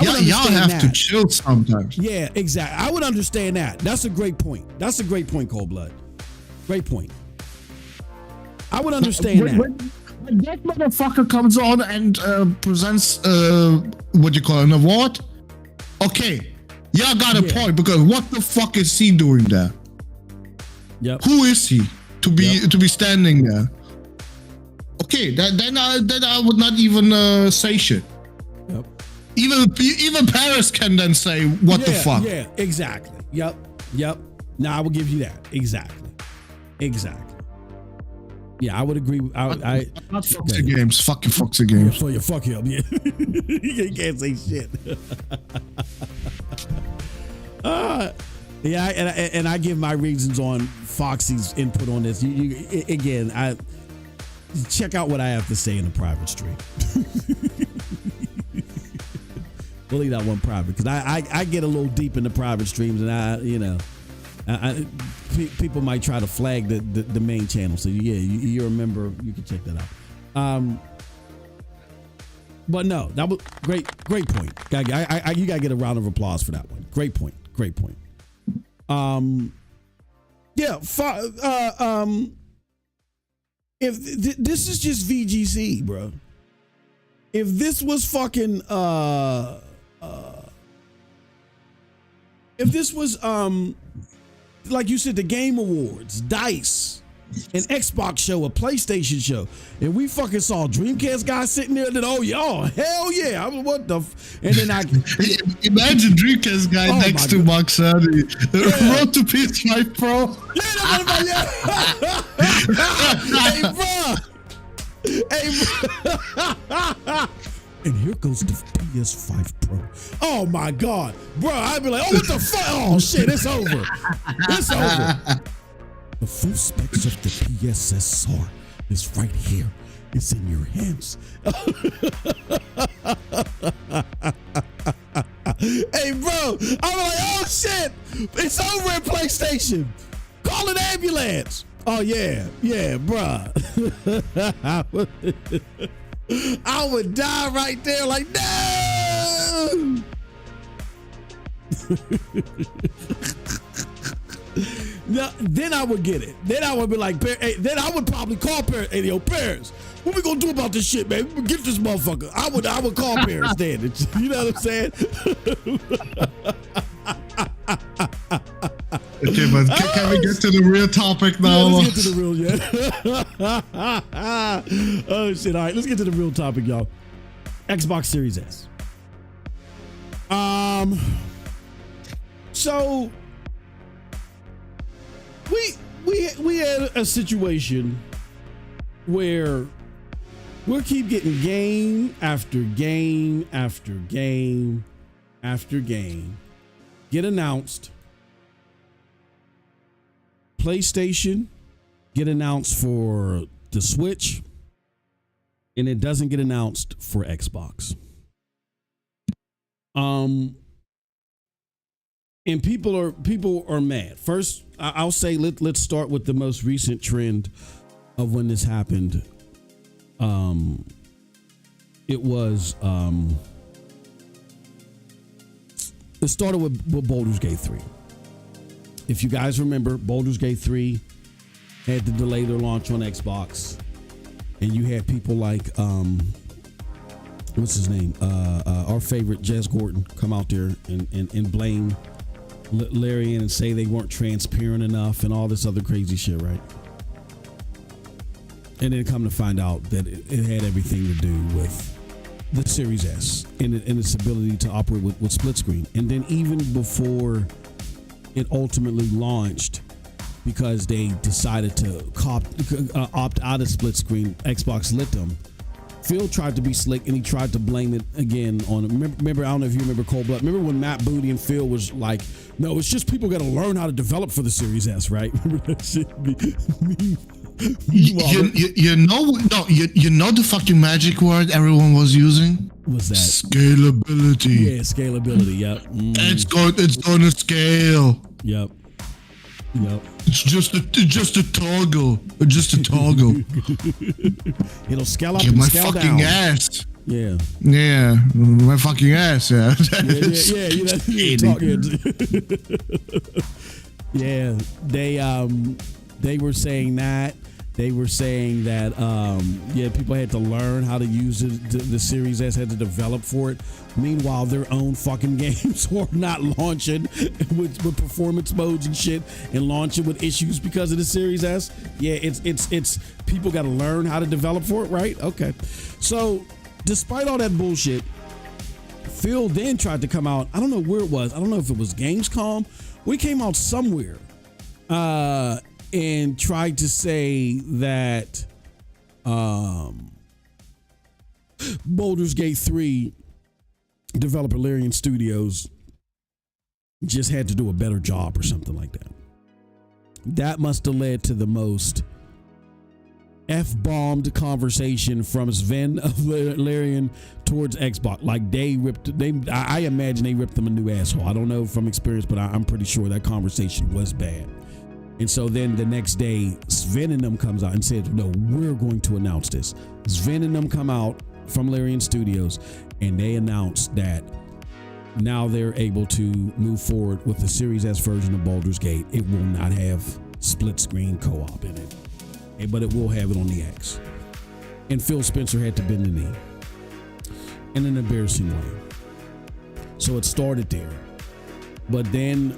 Speaker 3: Y'all have to chill sometimes.
Speaker 1: Yeah, exactly. I would understand that. That's a great point. Cold Blood. Great point. I would understand that.
Speaker 3: When that motherfucker comes on and presents what you call an award, okay, y'all got a point, because what the fuck is he doing there?
Speaker 1: Yep.
Speaker 3: Who is he to be standing there? Okay, then I would not even say shit.
Speaker 1: Yep.
Speaker 3: Even Paris can then say what the fuck.
Speaker 1: Yeah, exactly. Yep. Now I will give you that. Exactly. Yeah, I would agree.
Speaker 3: Not Foxy Games. Fucking Foxy Games.
Speaker 1: Yeah, fuck him. Yeah. You can't say shit. Yeah, and I give my reasons on Foxy's input on this. Again, I check out what I have to say in the private stream. We'll leave that one private because I get a little deep in the private streams, and people might try to flag the main channel. So yeah, you're a member, you can check that out. But no, that was great point. You gotta get a round of applause for that one. Great point. If this is just VGC, bro. If this was fucking if this was like you said, the Game Awards, DICE, an Xbox show, a PlayStation show, and we fucking saw a Dreamcast guy sitting there, and hell yeah, I mean, what the and then I
Speaker 3: imagine Dreamcast guy next to Mark Sandy, Road to PS5 Pro.
Speaker 1: Hey bro. And here goes the PS5 Pro. Oh my God, bro! I'd be like, oh, what the fuck? Oh shit, it's over. It's over. The full specs of the PSSR is right here. It's in your hands. Hey, bro, I'm like, oh shit, it's over at PlayStation. Call an ambulance. Oh yeah, bruh. I would die right there, like no. No, then I would get it. Then I would be like, then I would probably call parents. Hey, yo, parents, what we gonna do about this shit, man? Get this motherfucker. I would call parents then. You know what I'm saying?
Speaker 3: Okay, but can we get to the real topic now?
Speaker 1: Yeah, let's get to the real, oh shit! All right, let's get to the real topic, y'all. Xbox Series S. So we had a situation where we'll keep getting game after game after game after game get announced. PlayStation get announced for the Switch, and it doesn't get announced for Xbox. And people are mad. First, I'll say let's start with the most recent trend of when this happened. It was it started with Baldur's Gate 3. If you guys remember, Baldur's Gate 3 had to delay their launch on Xbox, and you had people like what's his name? Our favorite Jez Gordon come out there and blame Larian and say they weren't transparent enough and all this other crazy shit, right? And then come to find out that it had everything to do with the Series S and its ability to operate with split screen. And then even before it ultimately launched, because they decided to opt out of split screen, Xbox let them. Phil tried to be slick and he tried to blame it again on. Remember, I don't know if you remember Cold Blood. Remember when Matt Booty and Phil was like, "No, it's just people got to learn how to develop for the Series S, right?" Remember that shit?
Speaker 3: You know the fucking magic word everyone was using?
Speaker 1: What's that?
Speaker 3: Scalability.
Speaker 1: Yeah, scalability. Yep.
Speaker 3: It's gonna scale.
Speaker 1: Yep.
Speaker 3: It's just a toggle.
Speaker 1: It'll scale up
Speaker 3: Get
Speaker 1: and
Speaker 3: my
Speaker 1: scale
Speaker 3: fucking
Speaker 1: down.
Speaker 3: ass.
Speaker 1: Yeah,
Speaker 3: my fucking ass. Yeah.
Speaker 1: Yeah. They were saying that. They were saying that people had to learn how to use it. The Series S had to develop for it. Meanwhile, their own fucking games are not launching with performance modes and shit, and launching with issues because of the Series S. Yeah, it's people got to learn how to develop for it, right? Okay. So, despite all that bullshit, Phil then tried to come out. I don't know where it was. I don't know if it was Gamescom. We came out somewhere. And tried to say that Baldur's Gate 3 developer Larian Studios just had to do a better job or something like that. That must have led to the most F-bombed conversation from Sven of Larian towards Xbox. Like I imagine they ripped them a new asshole. I don't know from experience, but I'm pretty sure that conversation was bad. And so then the next day, Sven and them comes out and says, no, we're going to announce this. Sven and them come out from Larian Studios and they announce that now they're able to move forward with the Series S version of Baldur's Gate. It will not have split screen co-op in it, but it will have it on the X. And Phil Spencer had to bend the knee in an embarrassing way. So it started there. But then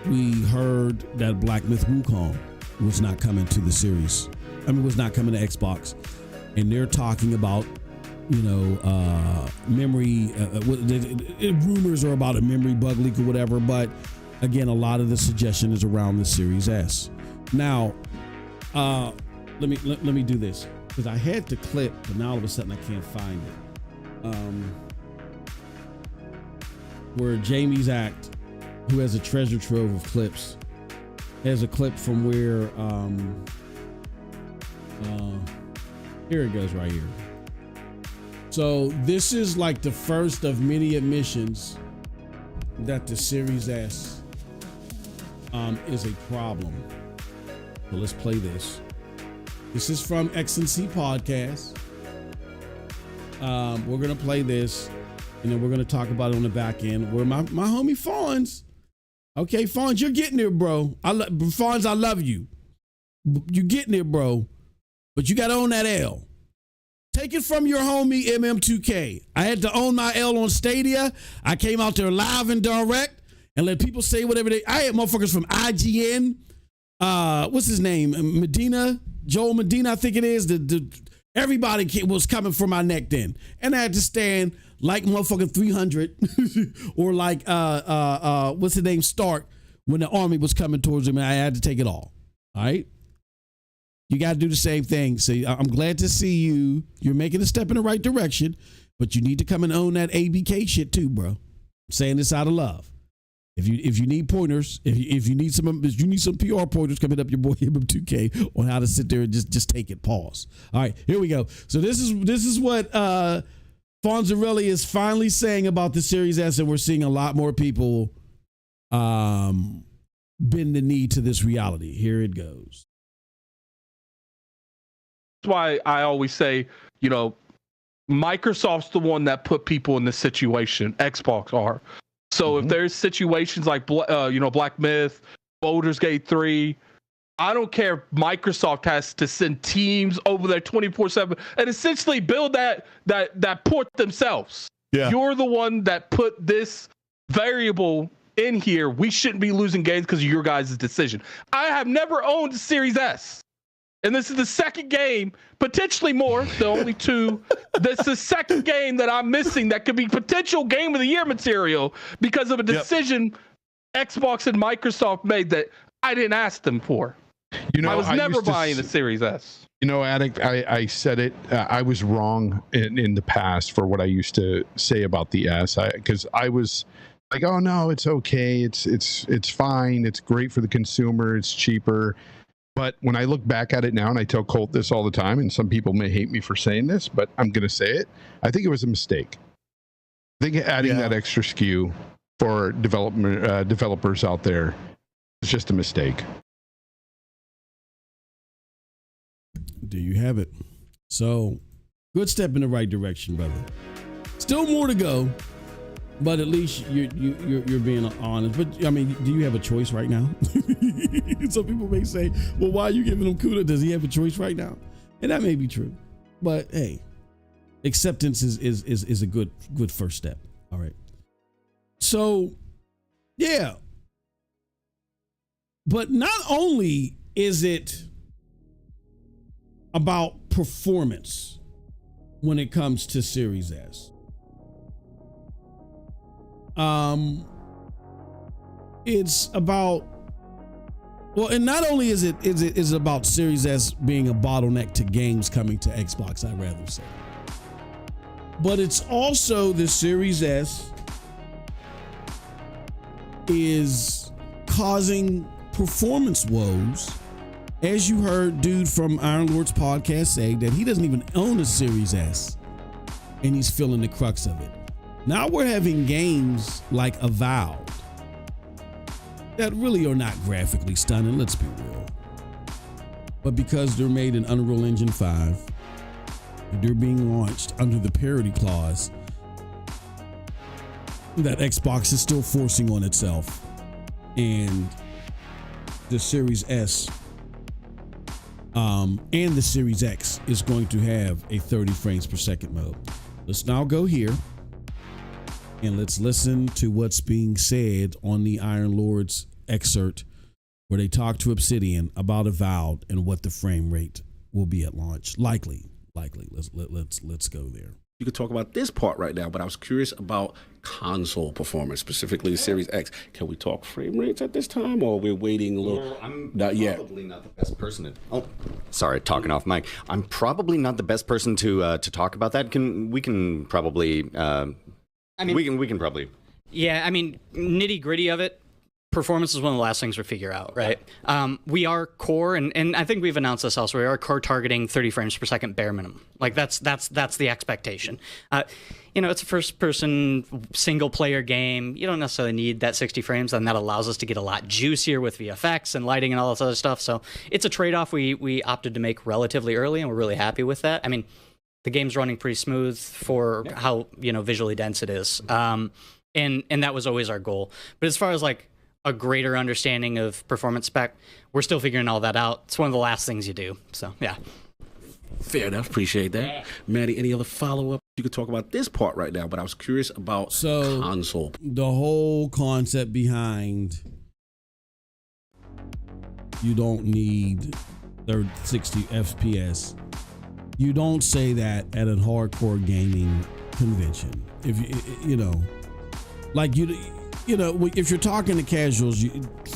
Speaker 1: we heard that Black Myth Wukong was not coming to the series. Was not coming to Xbox. And they're talking about, memory, rumors are about a memory bug leak or whatever. But again, a lot of the suggestion is around the Series S. Now, let me do this because I had the clip, but now all of a sudden I can't find it. Where Jamie's act, who has a treasure trove of clips, has a clip from where here it goes right here. So this is like the first of many admissions that the Series S is a problem. So let's play this. This is from X&C Podcast. We're gonna play this, and then we're gonna talk about it on the back end. Where my homie Fawns. Okay, Fawns, you're getting there, bro. Fawns, I love you. You're getting there, bro. But you gotta own that L. Take it from your homie MM2K. I had to own my L on Stadia. I came out there live and direct and let people say whatever I had motherfuckers from IGN. What's his name? Joel Medina, I think it is. Everybody was coming for my neck then. And I had to stand like motherfucking 300 or like, what's his name? Stark, when the army was coming towards him and I had to take it all. All right. You got to do the same thing. So I'm glad to see you. You're making a step in the right direction, but you need to come and own that ABK shit too, bro. I'm saying this out of love. If you need pointers, if you need some PR pointers coming up your boy MM2K on how to sit there and just take it. Pause. All right, here we go. So this is what Fonzarelli is finally saying about the Series S, and we're seeing a lot more people bend the knee to this reality. Here it goes.
Speaker 4: That's why I always say, Microsoft's the one that put people in this situation. Xbox are. So if there's situations like, Black Myth, Baldur's Gate 3, I don't care. Microsoft has to send teams over there 24/7 and essentially build that port themselves. Yeah. You're the one that put this variable in here. We shouldn't be losing games because of your guys' decision. I have never owned a Series S. And this is the second game, potentially more, the only two. This is the second game that I'm missing that could be potential Game of the Year material because of a decision Xbox and Microsoft made that I didn't ask them for. I was never buying the Series S.
Speaker 5: Addict, I said it. I was wrong in the past for what I used to say about the S, because I was like, oh no, it's okay, it's fine, it's great for the consumer, it's cheaper. But when I look back at it now, and I tell Colt this all the time, and some people may hate me for saying this, but I'm going to say it. I think it was a mistake. I think adding that extra SKU for developers out there is just a mistake.
Speaker 1: There you have it. So, good step in the right direction, brother. Still more to go, but at least you're being honest. But I mean, do you have a choice right now? Some people may say, well, why are you giving him kudos? Does he have a choice right now? And that may be true. But hey, acceptance is a good first step. All right. So, yeah. But not only is it about performance when it comes to Series S. It's about, well, and not only is it about Series S being a bottleneck to games coming to Xbox, I'd rather say, but it's also the Series S is causing performance woes. As you heard dude from Iron Lord's podcast say that he doesn't even own a Series S and he's feeling the crux of it. Now we're having games like Avowed that really are not graphically stunning, let's be real. But because they're made in Unreal Engine 5, they're being launched under the parity clause that Xbox is still forcing on itself. And the Series S and the Series X is going to have a 30 frames per second mode. Let's now go here and let's listen to what's being said on the Iron Lord's excerpt where they talk to Obsidian about Avowed and what the frame rate will be at launch. Likely. Let's go there.
Speaker 6: You could talk about this part right now, but I was curious about console performance, specifically the Series X. Can we talk frame rates at this time, or we're waiting a little?
Speaker 7: Well, I'm
Speaker 6: not yet.
Speaker 7: Probably not the best person to. Oh, sorry, talking off mic. I'm probably not the best person to talk about that. We can probably. We can probably.
Speaker 8: Yeah, I mean, nitty gritty of it. Performance is one of the last things we figure out, right? We are core, and I think we've announced this elsewhere. We are core targeting 30 frames per second bare minimum. Like that's the expectation. It's a first-person single-player game. You don't necessarily need that 60 frames, and that allows us to get a lot juicier with VFX and lighting and all this other stuff. So it's a trade-off we opted to make relatively early, and we're really happy with that. I mean, the game's running pretty smooth for how visually dense it is, and that was always our goal. But as far as like a greater understanding of performance spec, we're still figuring all that out. It's one of the last things you do. So, yeah.
Speaker 6: Fair enough. Appreciate that. Maddie, any other follow-up? You could talk about this part right now, but I was curious about console.
Speaker 1: The whole concept behind you don't need 60 FPS. You don't say that at a hardcore gaming convention. If if you're talking to casuals,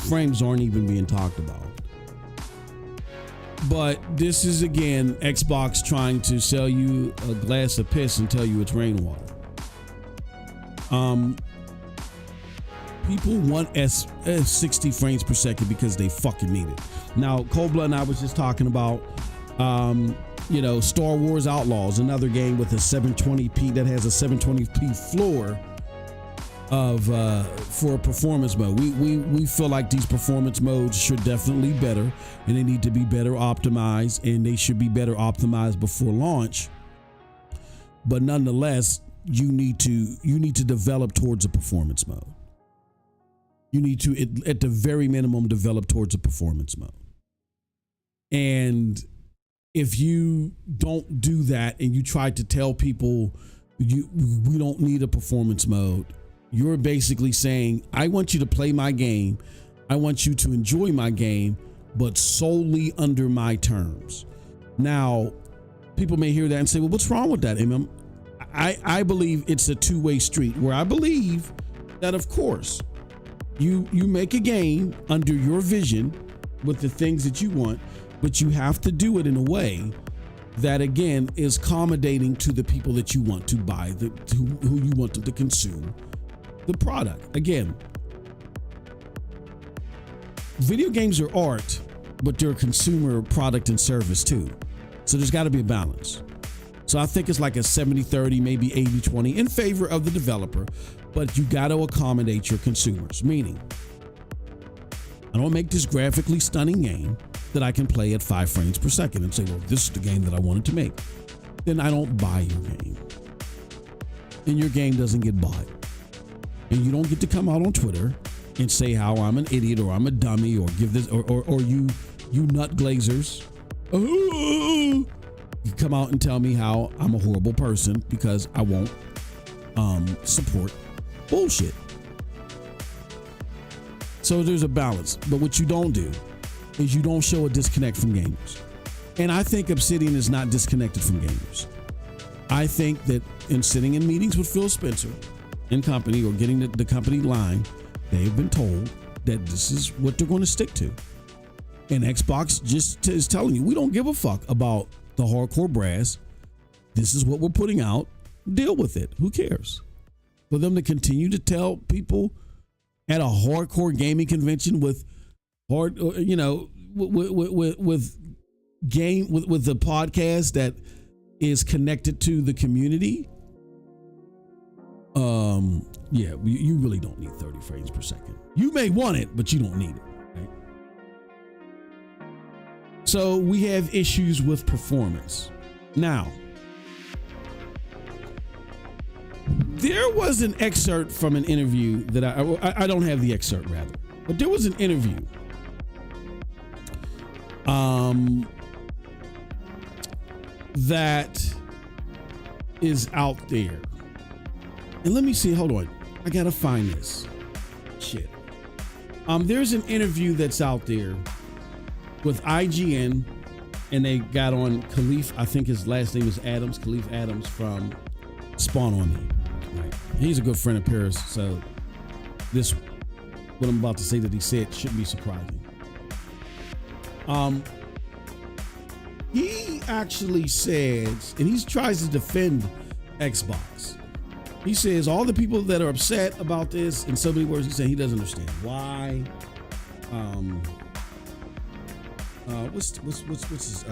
Speaker 1: frames aren't even being talked about. But this is, again, Xbox trying to sell you a glass of piss and tell you it's rainwater. People want 60 frames per second because they fucking need it. Now, Cold Blood and I was just talking about, Star Wars Outlaws, another game with a 720p that has a 720p floor for a performance mode. We feel like these performance modes should definitely be better, and they need to be better optimized, and they should be better optimized before launch. But nonetheless, you need to develop towards a performance mode. You need to, at the very minimum, develop towards a performance mode. And if you don't do that and you try to tell people we don't need a performance mode, you're basically saying, I want you to play my game. I want you to enjoy my game, but solely under my terms. Now, people may hear that and say, well, what's wrong with that, MM? I believe it's a two-way street, where I believe that, of course, you make a game under your vision with the things that you want, but you have to do it in a way that, again, is accommodating to the people that you want to buy, who you want to consume the product. Again, video games are art, but they're a consumer product and service too. So there's got to be a balance. So I think it's like a 70-30, maybe 80-20 in favor of the developer, but you got to accommodate your consumers. Meaning, I don't make this graphically stunning game that I can play at 5 frames per second and say, well, this is the game that I wanted to make. Then I don't buy your game. And your game doesn't get bought. And you don't get to come out on Twitter and say how I'm an idiot or I'm a dummy or give this or you nut glazers. You come out and tell me how I'm a horrible person because I won't support bullshit. So there's a balance. But what you don't do is you don't show a disconnect from gamers. And I think Obsidian is not disconnected from gamers. I think that in sitting in meetings with Phil Spencer and company, or getting the company line, they've been told that this is what they're going to stick to. And Xbox just is telling you, we don't give a fuck about the hardcore brass. This is what we're putting out. Deal with it. Who cares? For them to continue to tell people at a hardcore gaming convention with with the podcast that is connected to the community. Yeah, you really don't need 30 frames per second. You may want it, but you don't need it, right? So we have issues with performance. Now, there was an excerpt from an interview that I don't have the excerpt rather, but there was an interview that is out there. And let me see, hold on. I gotta find this. Shit. There's an interview that's out there with IGN, and they got on Khalif, I think his last name is Adams, Khalif Adams from Spawn On Me. Right. He's a good friend of Paris, so what I'm about to say that he said shouldn't be surprising. He actually says, and he tries to defend Xbox. He says all the people that are upset about this, in so many words, he's saying he doesn't understand why. What's his,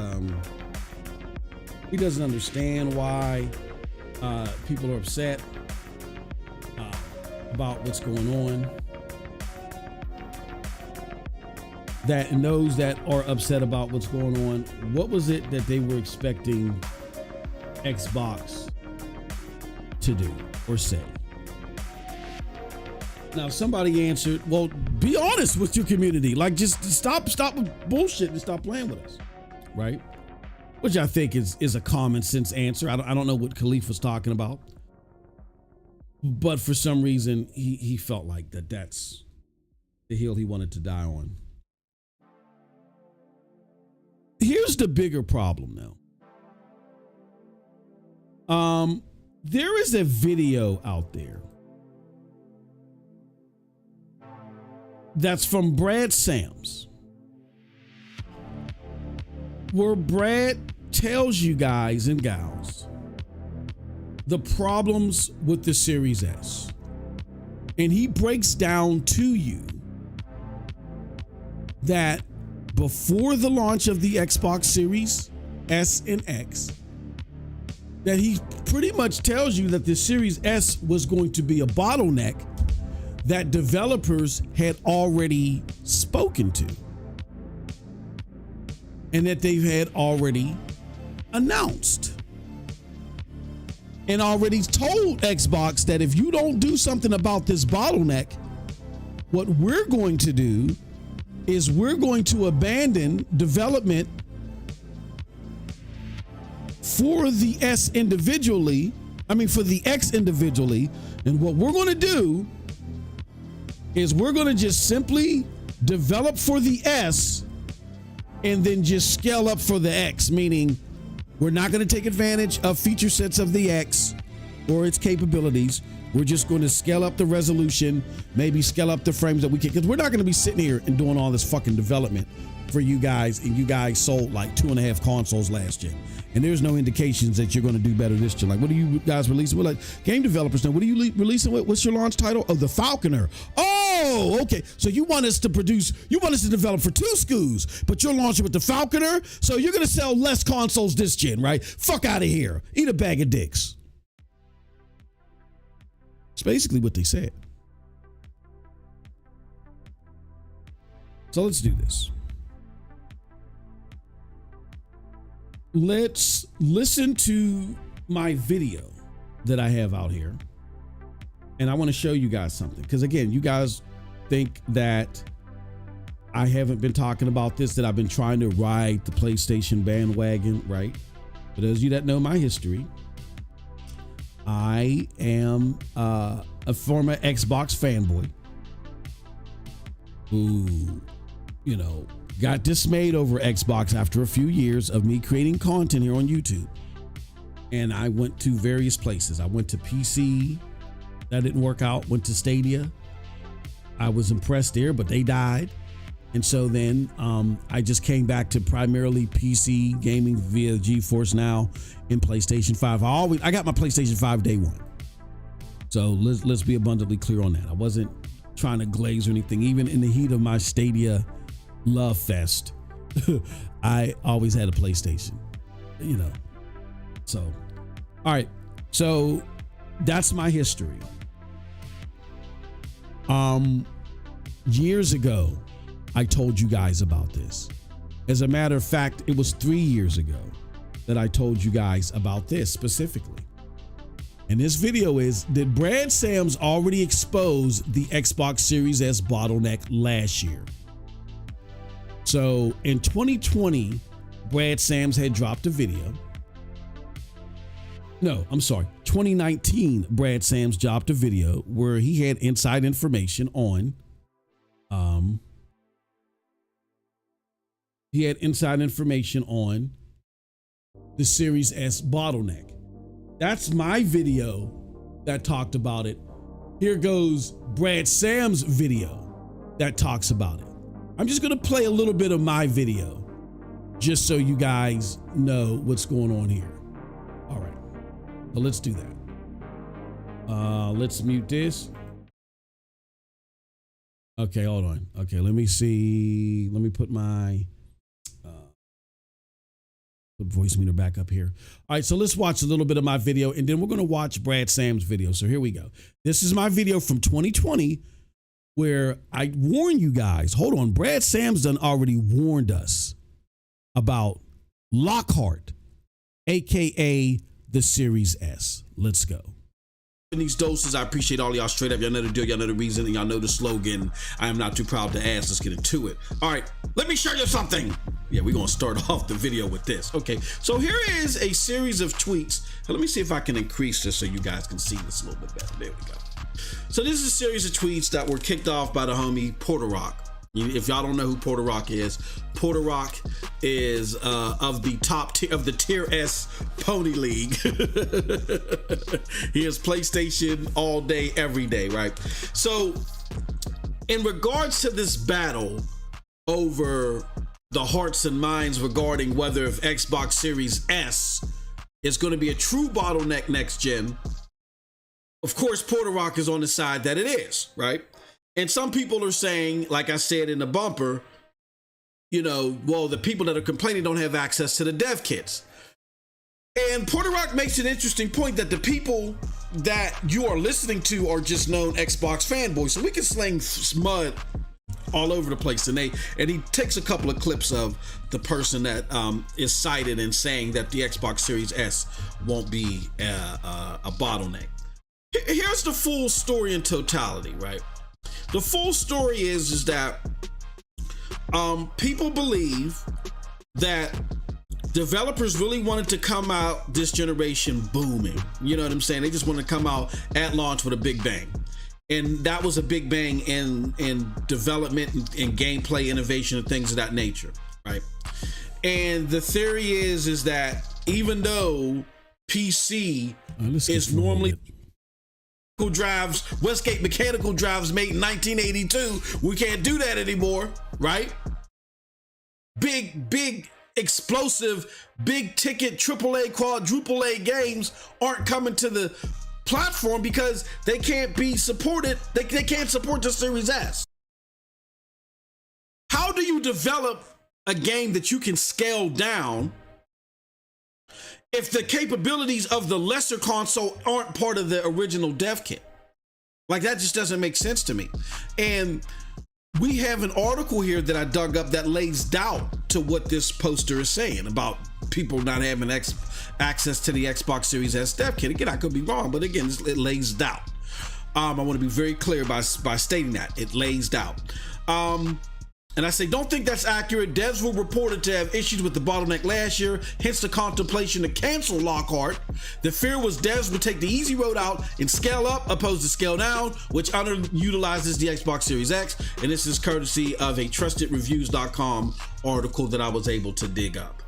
Speaker 1: he doesn't understand why people are upset about what's going on. That and those that are upset about what's going on, what was it that they were expecting Xbox to do or say? Now somebody answered, well, be honest with your community. Like, just stop with bullshit and stop playing with us, right? Which I think is a common sense answer. I don't know what Khalif was talking about, but for some reason he felt like that's the hill he wanted to die on. Here's the bigger problem now. There is a video out there that's from Brad Sams, where Brad tells you guys and gals the problems with the Series S. And he breaks down to you that before the launch of the Xbox Series S and X, that he pretty much tells you that the Series S was going to be a bottleneck that developers had already spoken to, and that they had already announced and already told Xbox that if you don't do something about this bottleneck, what we're going to do is we're going to abandon development for the S individually, for the X individually. And what we're going to do is we're going to just simply develop for the S and then just scale up for the X, meaning we're not going to take advantage of feature sets of the X or its capabilities. We're just going to scale up the resolution, maybe scale up the frames that we can, because we're not going to be sitting here and doing all this fucking development for you guys. And you guys sold like 2.5 consoles last year, and there's no indications that you're going to do better this year. Like, what are you guys releasing? We're like, game developers now, what are you releasing? What's your launch title? Oh, the Falconer. Oh, okay. So you want us to develop for 2 SKUs, but you're launching with the Falconer. So you're going to sell less consoles this gen, right? Fuck out of here. Eat a bag of dicks. It's basically what they said. So let's do this. Let's listen to my video that I have out here. And I want to show you guys something. Because again, you guys think that I haven't been talking about this, that I've been trying to ride the PlayStation bandwagon, right? For those of you that know my history, I am a former Xbox fanboy who, got dismayed over Xbox after a few years of me creating content here on YouTube. And I went to various places. I went to PC. That didn't work out. Went to Stadia. I was impressed there, but they died. And so then I just came back to primarily PC gaming via GeForce Now and PlayStation 5. I got my PlayStation 5 day one. So let's be abundantly clear on that. I wasn't trying to glaze or anything. Even in the heat of my Stadia love fest, I always had a PlayStation, you know. So, all right. So that's my history. Years ago, I told you guys about this. As a matter of fact, it was 3 years ago that I told you guys about this specifically. And this video is, did Brad Sams already expose the Xbox Series S bottleneck last year? So in 2020, Brad Sams had dropped a video. No, I'm sorry. 2019, Brad Sams dropped a video where he had inside information on the Series S bottleneck. That's my video that talked about it. Here goes Brad Sams' video that talks about it. I'm just gonna play a little bit of my video just so you guys know what's going on here. All right, so let's do that. Let's mute this. Okay, hold on. Okay, let me see. Let me put my voice meter back up here. All right, so let's watch a little bit of my video, and then we're going to watch Brad Sams' video. So here we go. This is my video from 2020 where I warn you guys. Hold on. Brad Sams done already warned us about Lockhart, a.k.a. the Series S. Let's go. In these doses, I appreciate all y'all straight up. Y'all know the deal, y'all know the reason, and y'all know the slogan. I am not too proud to ask. Let's get into it. All right, let me show you something. Yeah, we're gonna start off the video with this. Okay, so here is a series of tweets. Now, let me see if I can increase this so you guys can see this a little bit better. There we go. So this is a series of tweets that were kicked off by the homie Porter Rock. If y'all don't know who Porter Rock is of the top tier of the Tier S Pony League. He is PlayStation all day, every day, right? So in regards to this battle over the hearts and minds regarding whether if Xbox Series S is going to be a true bottleneck next gen, of course, Porter Rock is on the side that it is, right? And some people are saying, like I said in the bumper, you know, well, the people that are complaining don't have access to the dev kits. And Porter Rock makes an interesting point that the people that you are listening to are just known Xbox fanboys. So we can sling mud all over the place. And he takes a couple of clips of the person that is cited and saying that the Xbox Series S won't be a bottleneck. Here's the full story in totality, right? The full story is that people believe that developers really wanted to come out this generation booming. You know what I'm saying? They just want to come out at launch with a big bang. And that was a big bang in development and gameplay innovation and things of that nature, right? And the theory is that even though PC is normally drives, Westgate mechanical drives made in 1982, we can't do that anymore, right? Big explosive, big ticket AAA, quadruple A games aren't coming to the platform because they can't be supported. They can't support the Series S. How do you develop a game that you can scale down if the capabilities of the lesser console aren't part of the original dev kit? Like, that just doesn't make sense to me. And we have an article here that I dug up that lays doubt to what this poster is saying about people not having access to the Xbox Series S dev kit. Again, I could be wrong, but again, it lays doubt. I want to be very clear by stating that it lays doubt. And I say, don't think that's accurate. Devs were reported to have issues with the bottleneck last year, hence the contemplation to cancel Lockhart. The fear was devs would take the easy road out and scale up opposed to scale down, which underutilizes the Xbox Series X. And this is courtesy of a trustedreviews.com article that I was able to dig up.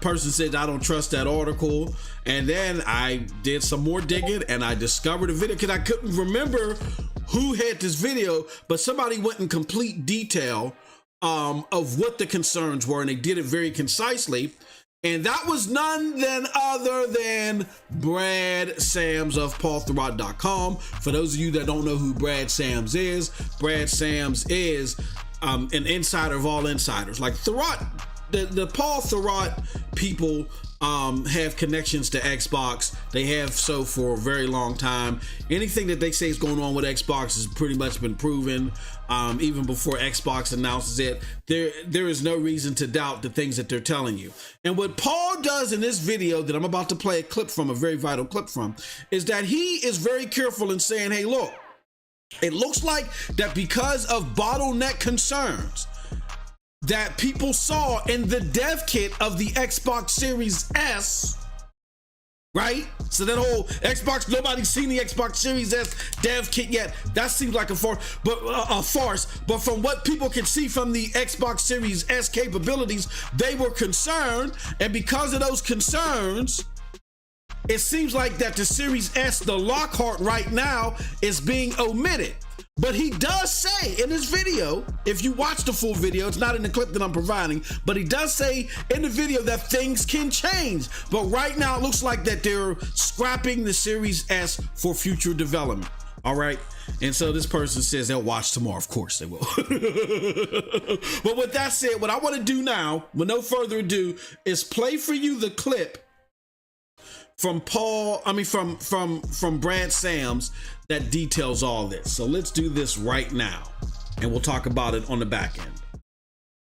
Speaker 1: Person said, I don't trust that article. And then I did some more digging and I discovered a video because I couldn't remember who had this video, but somebody went in complete detail of what the concerns were, and they did it very concisely. And that was none other than Brad Sams of PaulThurrott.com. For those of you that don't know who Brad Sams is an insider of all insiders. Like Thurrott, the Paul Thurrott people have connections to Xbox. They have so for a very long time. Anything that they say is going on with Xbox has pretty much been proven. Even before Xbox announces it, there is no reason to doubt the things that they're telling you. And what Paul does in this video that I'm about to play a clip from, a very vital clip from, is that he is very careful in saying, hey, look, it looks like that because of bottleneck concerns that people saw in the dev kit of the Xbox Series S, right? So that whole Xbox, nobody's seen the Xbox Series S dev kit yet. That seems like a farce. But from what people can see from the Xbox Series S capabilities, they were concerned, and because of those concerns, it seems like that the Series S, the Lockhart right now, is being omitted. But he does say in his video, if you watch the full video, it's not in the clip that I'm providing, but he does say in the video that things can change. But right now it looks like that they're scrapping the Series S for future development. All right. And so this person says they'll watch tomorrow. Of course they will. But with that said, what I want to do now, with no further ado, is play for you the clip from Brad Sams that details all this. So let's do this right now, and we'll talk about it on the back end.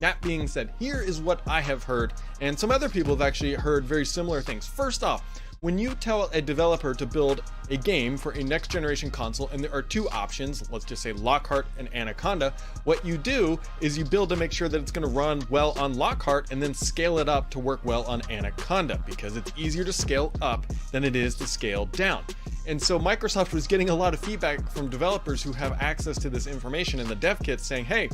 Speaker 9: That being said, here is what I have heard, and some other people have actually heard very similar things. First off, when you tell a developer to build a game for a next generation console, and there are two options, let's just say Lockhart and Anaconda, what you do is you build to make sure that it's going to run well on Lockhart and then scale it up to work well on Anaconda, because it's easier to scale up than it is to scale down. And so Microsoft was getting a lot of feedback from developers who have access to this information in the dev kit saying, hey,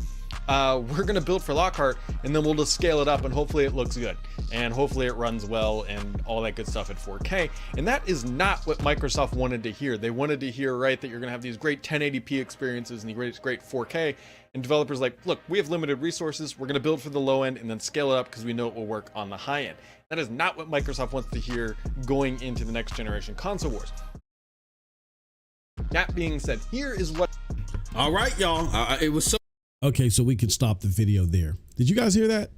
Speaker 9: we're going to build for Lockhart and then we'll just scale it up and hopefully it looks good and hopefully it runs well and all that good stuff at 4K. And that is not what Microsoft wanted to hear. They wanted to hear, right, that you're going to have these great 1080p experiences and the great 4K. And developers like, look, we have limited resources. We're going to build for the low end and then scale it up because we know it will work on the high end. That is not what Microsoft wants to hear going into the next generation console wars. That being said, here is what.
Speaker 1: All right, y'all. It was so. Okay, so we can stop the video there. Did you guys hear that?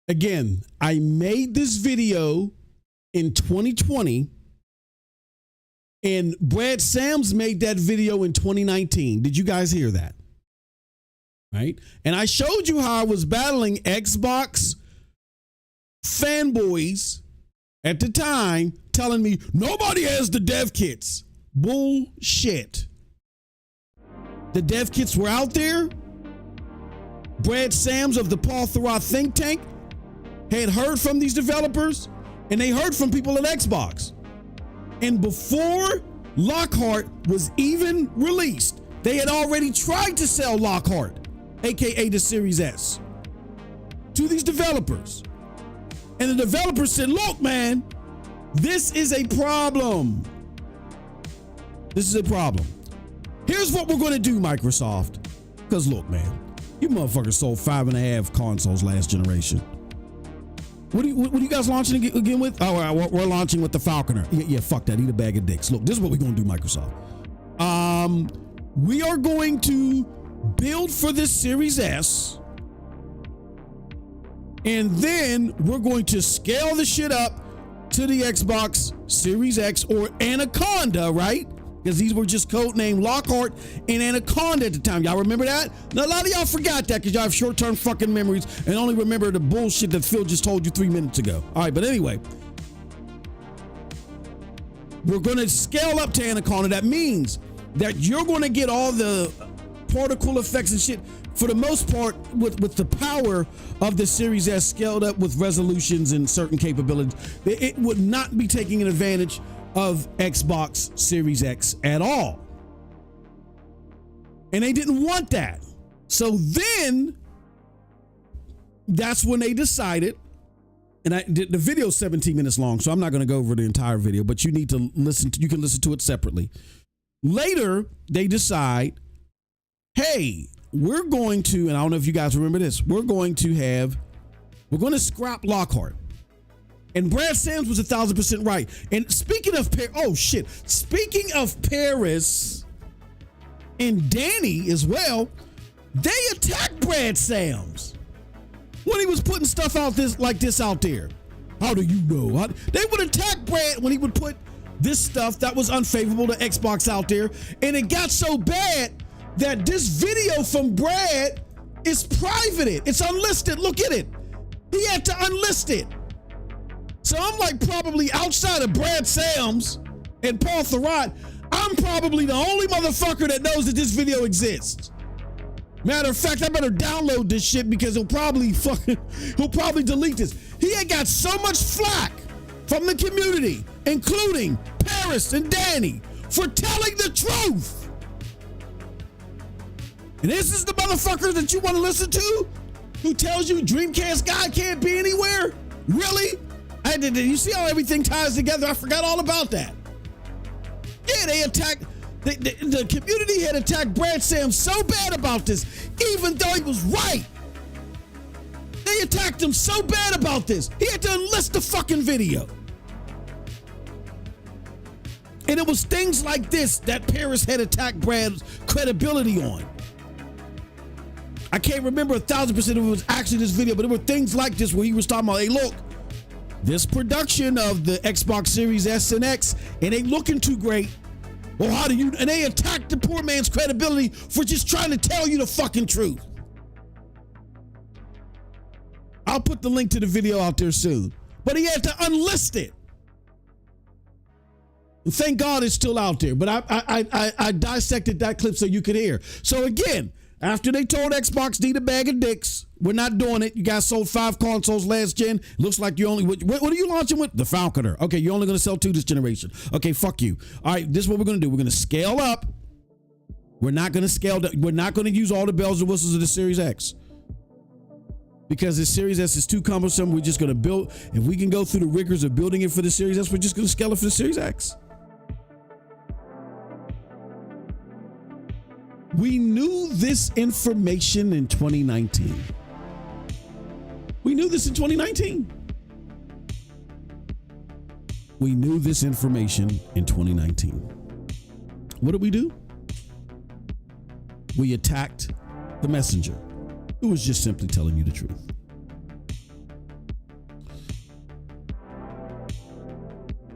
Speaker 1: Again, I made this video in 2020, and Brad Sams made that video in 2019. Did you guys hear that? Right? And I showed you how I was battling Xbox fanboys at the time, telling me nobody has the dev kits. Bullshit. The dev kits were out there. Brad Sams of the Paul Thurrott think tank had heard from these developers, and they heard from people at Xbox. And before Lockhart was even released, they had already tried to sell Lockhart, aka the Series S, to these developers. And the developers said, look, man, this is a problem. This is a problem. Here's what we're going to do, Microsoft. Because look, man, you motherfuckers sold 5.5 consoles last generation. What are you guys launching again with? Oh, we're launching with the Falconer. Yeah, fuck that. Eat a bag of dicks. Look, this is what we're going to do, Microsoft. We are going to build for this Series S, and then we're going to scale the shit up to the Xbox Series X or Anaconda, right? Because these were just codenamed Lockhart and Anaconda at the time. Y'all remember that? Now, a lot of y'all forgot that because y'all have short-term fucking memories and only remember the bullshit that Phil just told you 3 minutes ago. All right, but anyway, we're going to scale up to Anaconda. That means that you're going to get all the particle effects and shit, for the most part, with the power of the Series S scaled up with resolutions and certain capabilities. It would not be taking an advantage of Xbox Series X at all. And they didn't want that. So then that's when they decided, and the video's 17 minutes long, so I'm not going to go over the entire video, but you need to listen to, you can listen to it separately. Later, they decide, hey, we're going to, and I don't know if you guys remember this, we're going to scrap Lockhart. And Brad Sams was 1,000% right. And speaking of speaking of Paris and Danny as well, they attacked Brad Sams when he was putting stuff out there. How do you know? They would attack Brad when he would put this stuff that was unfavorable to Xbox out there. And it got so bad that this video from Brad is privated. It's unlisted. Look at it. He had to unlist it. So I'm like probably outside of Brad Sams and Paul Thurrott, I'm probably the only motherfucker that knows that this video exists. Matter of fact, I better download this shit because he'll probably delete this. He had got so much flack from the community, including Paris and Danny, for telling the truth. And this is the motherfucker that you want to listen to, who tells you Dreamcast guy can't be anywhere? Really? You see how everything ties together? I forgot all about that. Yeah, they attacked. The community had attacked Brad Sams so bad about this, even though he was right. They attacked him so bad about this, he had to enlist the fucking video. And it was things like this that Paris had attacked Brad's credibility on. I can't remember 1,000% if it was actually this video, but there were things like this where he was talking about, hey, look, this production of the Xbox Series S and X, it ain't looking too great. Well, how do you, and they attacked the poor man's credibility for just trying to tell you the fucking truth. I'll put the link to the video out there soon, but he had to unlist it. And thank God it's still out there, but I dissected that clip so you could hear. So again, after they told Xbox need a bag of dicks, we're not doing it. You guys sold 5 consoles last gen. Looks like you only, what are you launching with? The Falconer. Okay, you're only going to sell 2 this generation. Okay, fuck you. All right, this is what we're going to do. We're going to scale up. We're not going to scale down. We're not going to use all the bells and whistles of the Series X. Because the Series S is too cumbersome. We're just going to build, if we can go through the rigors of building it for the Series S, we're just going to scale it for the Series X. We knew this information in 2019. We knew this in 2019. We knew this information in 2019. What did we do? We attacked the messenger, who was just simply telling you the truth.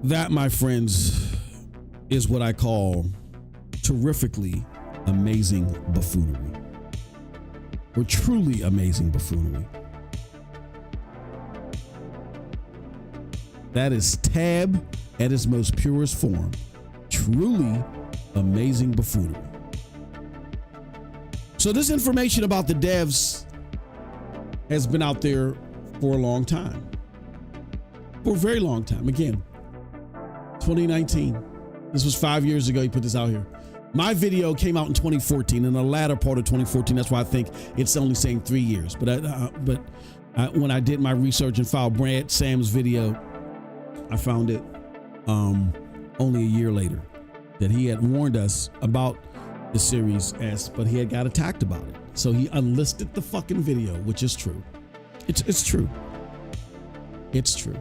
Speaker 1: That, my friends, is what I call terrifically amazing buffoonery, or truly amazing buffoonery. That is Tab at its most purest form. Truly amazing buffoonery. So this information about the devs has been out there for a long time. For a very long time. Again, 2019. This was 5 years ago he put this out here. My video came out in 2014, in the latter part of 2014. That's why I think it's only saying 3 years. But when I did my research and found Brad Sams' video, I found it only a year later that he had warned us about the Series S, but he had got attacked about it. So he unlisted the fucking video, which is true. It's true. It's true.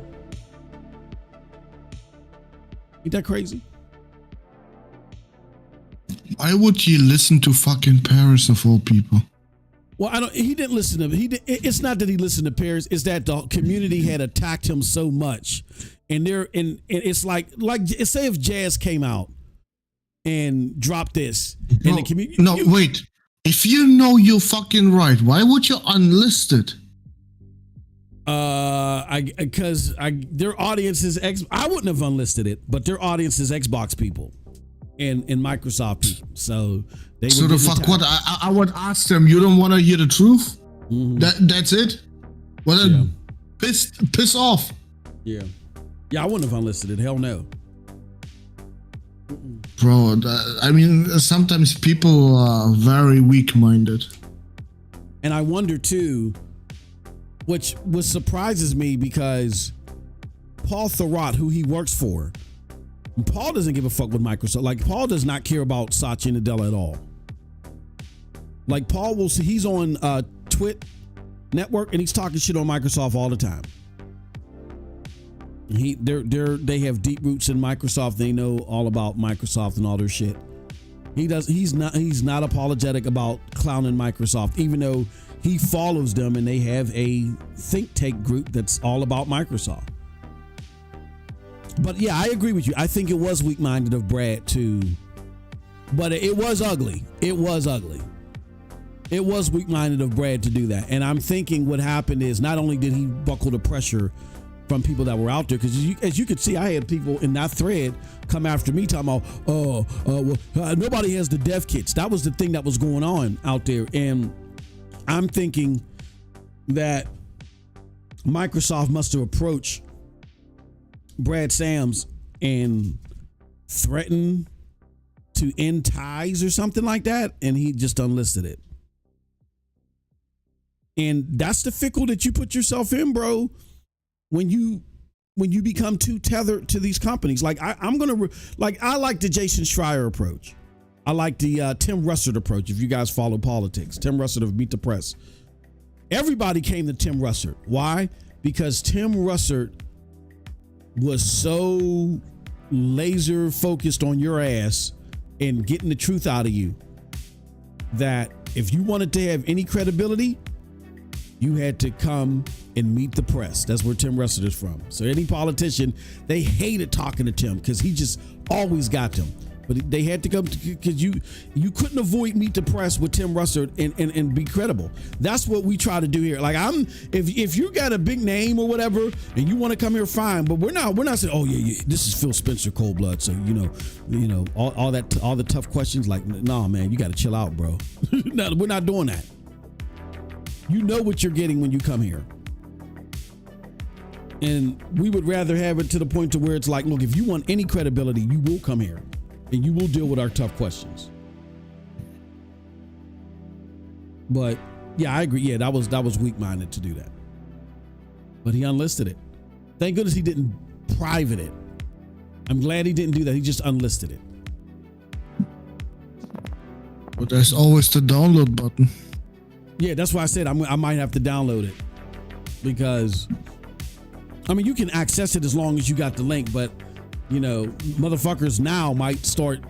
Speaker 1: Ain't that crazy?
Speaker 3: Why would you listen to fucking Paris of all people?
Speaker 1: Well, he didn't listen to him. It's not that he listened to Paris. It's that the community had attacked him so much, and it's like say if Jazz came out and dropped this, and the community.
Speaker 3: No, wait. If you know you're fucking right, why would you unlist it?
Speaker 1: Because their audience is I wouldn't have unlisted it, but their audience is Xbox people and Microsoft people. So they.
Speaker 3: So the fuck what? I would ask them. You don't want to hear the truth? Mm-hmm. That's it. Well, then piss off.
Speaker 1: Yeah, I wouldn't have unlisted it. Hell no.
Speaker 3: Bro, I mean, sometimes people are very weak-minded.
Speaker 1: And I wonder too, which surprises me, because Paul Thurrott, who he works for, Paul doesn't give a fuck with Microsoft. Like, Paul does not care about Satya Nadella at all. Like, Paul will see, he's on Twit Network and he's talking shit on Microsoft all the time. They have deep roots in Microsoft. They know all about Microsoft and all their shit. He's not apologetic about clowning Microsoft, even though he follows them and they have a think tank group that's all about Microsoft. But yeah, I agree with you. I think it was weak-minded of Brad to, but it was ugly. It was ugly. It was weak-minded of Brad to do that. And I'm thinking what happened is not only did he buckle the pressure from people that were out there, because as you could see, I had people in that thread come after me talking about, nobody has the dev kits. That was the thing that was going on out there. And I'm thinking that Microsoft must have approached Brad Sams and threatened to end ties or something like that, and he just unlisted it. And that's the fickle that you put yourself in, bro, when you become too tethered to these companies. Like I like the Jason Schreier approach. I like the Tim Russert approach. If you guys follow politics, Tim Russert of Beat the Press. Everybody came to Tim Russert. Why? Because Tim Russert was so laser focused on your ass and getting the truth out of you that if you wanted to have any credibility, you had to come and meet the press. That's where Tim Russert is from. So any politician, they hated talking to Tim because he just always got them. But they had to come because you couldn't avoid meet the press with Tim Russert and be credible. That's what we try to do here. Like if you got a big name or whatever and you want to come here, fine. But we're not saying, oh yeah, this is Phil Spencer cold blood. So you know all the tough questions. Like, nah, man, you got to chill out, bro. No, we're not doing that. You know what you're getting when you come here. And we would rather have it to the point to where it's like, look, if you want any credibility, you will come here. And you will deal with our tough questions. But yeah, I agree. Yeah, that was weak-minded to do that. But he unlisted it. Thank goodness he didn't private it. I'm glad he didn't do that. He just unlisted it.
Speaker 3: But there's always the download button.
Speaker 1: Yeah, that's why I said I might have to download it. Because, I mean, you can access it as long as you got the link, but you know, motherfuckers now might start,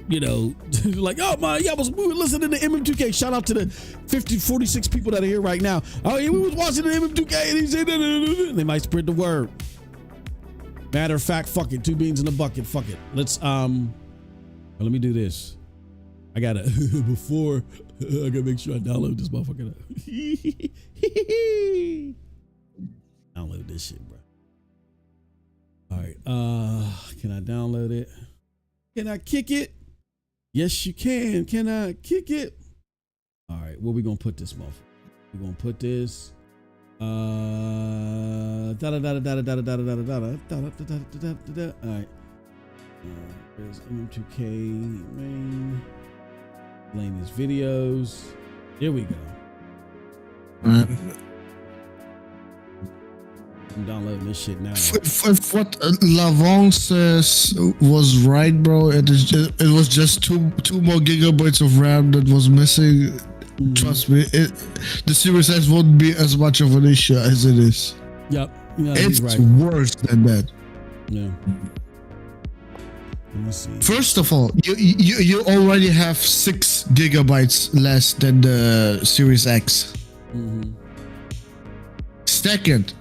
Speaker 1: you know, like, oh my, yeah, we were listening to MM2K. Shout out to the 46 people that are here right now. Oh yeah, we was watching the MM2K and he said, and they might spread the word. Matter of fact, fuck it, 2 beans in a bucket, fuck it. Let's let me do this. I gotta before I gotta make sure I download this motherfucker. Download this shit, bro. All right, can I download it? Can I kick it? Yes, you can. Can I kick it? All right, where we gonna put this motherfucker? We're gonna put this. All right. There's MM2K main. Playing these videos. Here we go. I'm downloading this shit now.
Speaker 3: If what Lavon says was right, bro, it was just two more gigabytes of RAM that was missing. Trust me, the Series X wouldn't be as much of an issue as it is.
Speaker 1: Yep. Yeah,
Speaker 3: it's
Speaker 1: right.
Speaker 3: worse than that.
Speaker 1: Yeah. Let me see.
Speaker 3: First of all, you already have 6 gigabytes less than the Series X.
Speaker 1: Mm-hmm.
Speaker 3: Second,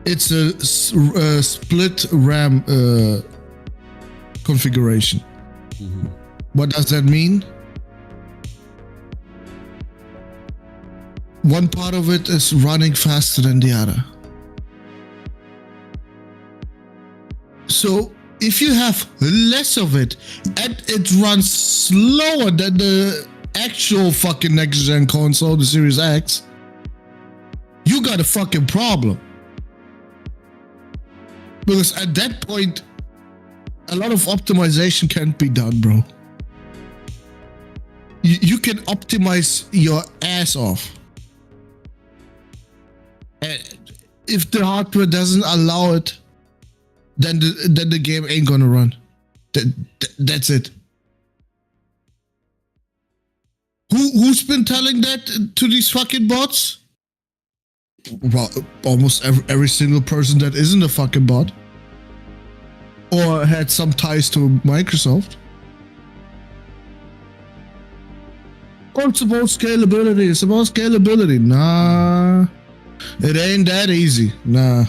Speaker 3: it's a split RAM configuration.
Speaker 1: Mm-hmm.
Speaker 3: What does that mean? One part of it is running faster than the other. So if you have less of it and it runs slower than the actual fucking next gen console, the Series X, you got a fucking problem. Because at that point, a lot of optimization can't be done, bro. You can optimize your ass off. And if the hardware doesn't allow it, then the game ain't gonna run. That's it. Who's been telling that to these fucking bots? well, almost every single person that isn't a fucking bot or had some ties to Microsoft. Oh, it's about scalability. It's about scalability. Nah, it ain't that easy. Nah.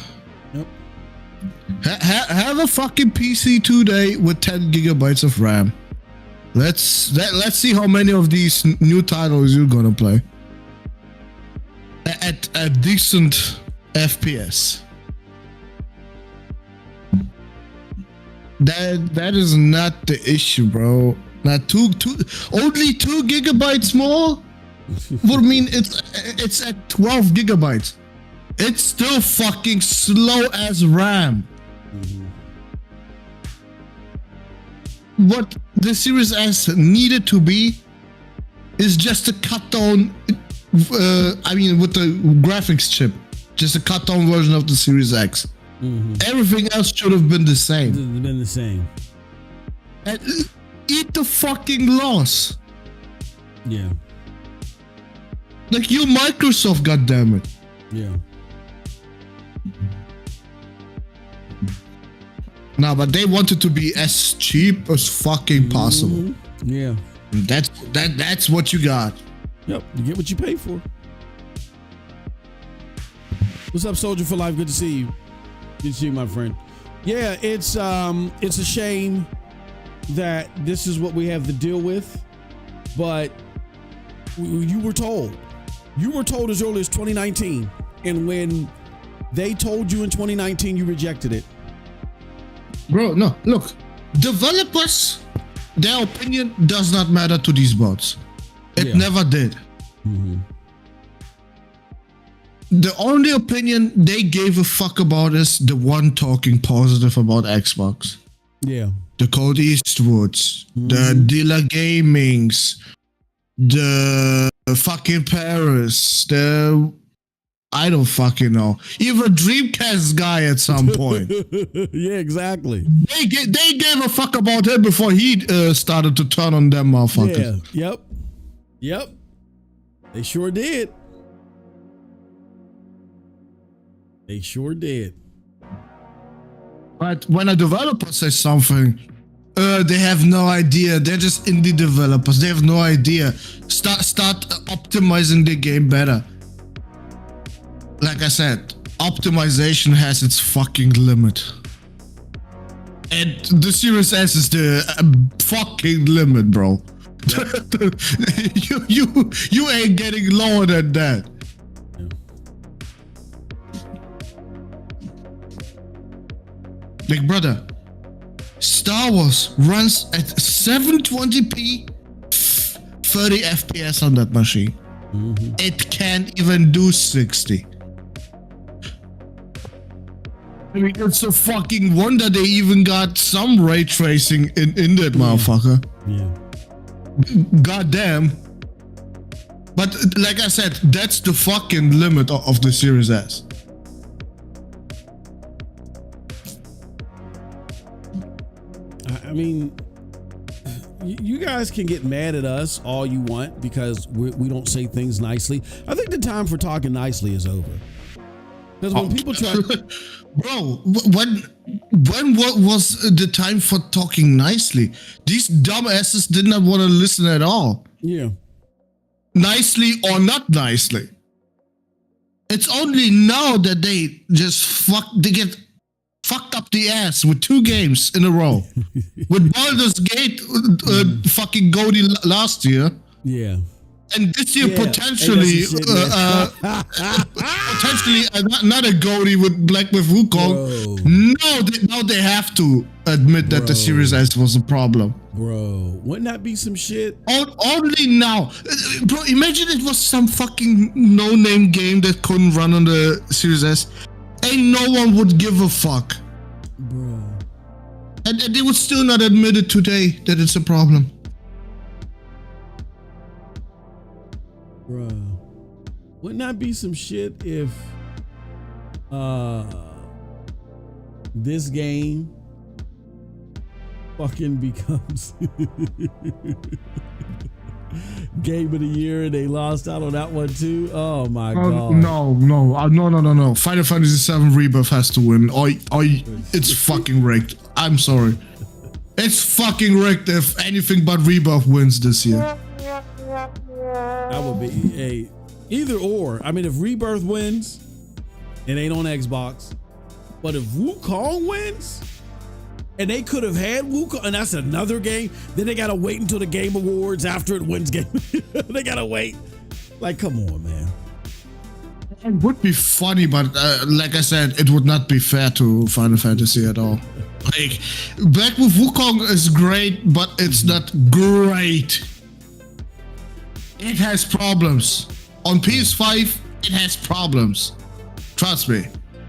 Speaker 1: Yep.
Speaker 3: Have a fucking PC today with 10 gigabytes of RAM. Let's see how many of these new titles you're gonna play at a decent FPS. That is not the issue, bro. Not only 2 gigabytes more. Would mean it's at 12 gigabytes. It's still fucking slow as RAM. What the Series S needed to be is just a cut down. I mean, with the graphics chip, just a cut down version of the Series X. Everything else should have been the same.
Speaker 1: It's been the same.
Speaker 3: And eat the fucking loss.
Speaker 1: Yeah.
Speaker 3: Like you, Microsoft, goddammit.
Speaker 1: Yeah.
Speaker 3: No, but they wanted to be as cheap as fucking possible.
Speaker 1: Yeah.
Speaker 3: That's what you got.
Speaker 1: Yep. You get what you pay for. What's up, Soldier for Life? Good to see you. Good to see you, my friend. Yeah, it's a shame that this is what we have to deal with, but you were told as early as 2019, and when they told you in 2019, you rejected it.
Speaker 3: Bro, no, look, developers, their opinion does not matter to these bots. It never did. The only opinion they gave a fuck about is the one talking positive about Xbox.
Speaker 1: Yeah.
Speaker 3: The Cody Eastwoods, the Dilla Gamings, the fucking Paris, I don't fucking know. Even Dreamcast guy at some point.
Speaker 1: Yeah, exactly.
Speaker 3: They gave a fuck about him before he started to turn on them motherfuckers.
Speaker 1: Yeah. Yep. They sure did. They sure did.
Speaker 3: But when a developer says something, they have no idea. They're just indie developers. They have no idea. Start optimizing the game better. Like I said, optimization has its fucking limit. And the Series S is the fucking limit, bro. you ain't getting lower than that. Like, brother, Star Wars runs at 720p, 30 FPS on that machine. It can't even do 60. I mean, it's a fucking wonder they even got some ray tracing in that motherfucker.
Speaker 1: Yeah.
Speaker 3: Goddamn. But like I said, that's the fucking limit of the Series S.
Speaker 1: I mean, you guys can get mad at us all you want because we don't say things nicely. I think the time for talking nicely is over. Because when people try,
Speaker 3: bro, when what was the time for talking nicely? These dumbasses did not want to listen at all.
Speaker 1: Yeah,
Speaker 3: nicely or not nicely. It's only now that they just they get fucked up the ass with 2 games in a row. With Baldur's Gate fucking Goldie last year.
Speaker 1: Yeah.
Speaker 3: And this year potentially potentially another Goldie with Black Myth Wukong. Now they have to admit that the Series S was a problem.
Speaker 1: Bro, wouldn't that be some shit?
Speaker 3: Only now. Bro, imagine it was some fucking no-name game that couldn't run on the Series S. Ain't no one would give a fuck.
Speaker 1: Bro.
Speaker 3: And they would still not admit it today that it's a problem.
Speaker 1: Bro. Wouldn't that be some shit if this game fucking becomes Game of the Year, and they lost out on that one too. Oh my god!
Speaker 3: No. Final Fantasy VII Rebirth has to win. It's fucking rigged. I'm sorry. It's fucking rigged if anything but Rebirth wins this year.
Speaker 1: That would be either or. I mean, if Rebirth wins, it ain't on Xbox. But if Wukong wins, and they could have had Wukong, and that's another game, then they gotta wait until the Game Awards after it wins game. They gotta wait. Like, come on, man.
Speaker 3: It would be funny, but like I said, it would not be fair to Final Fantasy at all. Like, Back with Wukong is great, but it's not great. It has problems. On PS5, it has problems. Trust me.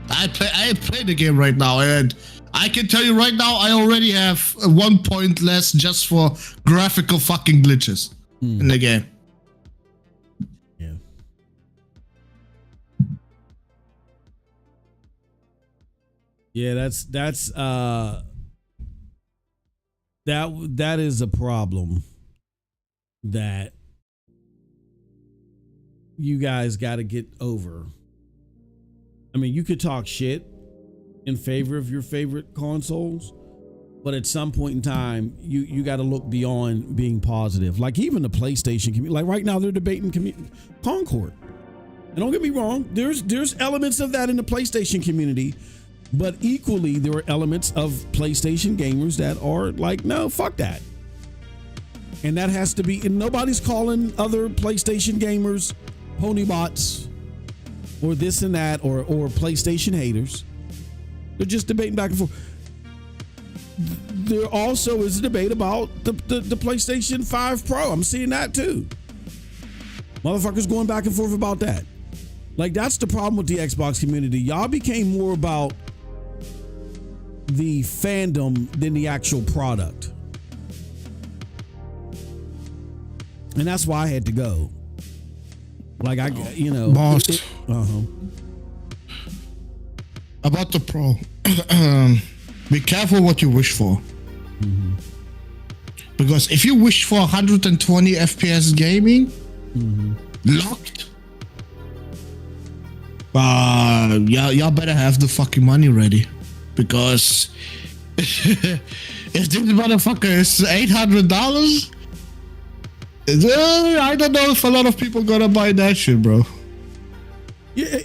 Speaker 3: I play the game right now, and I can tell you right now, I already have 1 point less just for graphical fucking glitches in the game.
Speaker 1: Yeah. Yeah, that is a problem that you guys got to get over. I mean, you could talk shit in favor of your favorite consoles, but at some point in time, you got to look beyond being positive. Like even the PlayStation community, like right now they're debating Concord. And don't get me wrong, there's elements of that in the PlayStation community, but equally there are elements of PlayStation gamers that are like, no, fuck that. And that has to be, and nobody's calling other PlayStation gamers pony bots or this and that, or PlayStation haters. They're just debating back and forth. There also is a debate about the PlayStation 5 Pro. I'm seeing that too. Motherfuckers going back and forth about that. Like, that's the problem with the Xbox community. Y'all became more about the fandom than the actual product. And that's why I had to go. Like,
Speaker 3: Boss. About the Pro, be careful what you wish for. Because if you wish for 120 FPS gaming, locked, y'all better have the fucking money ready. Because if this motherfucker is $800, I don't know if a lot of people gonna buy that shit, bro.
Speaker 1: Yeah,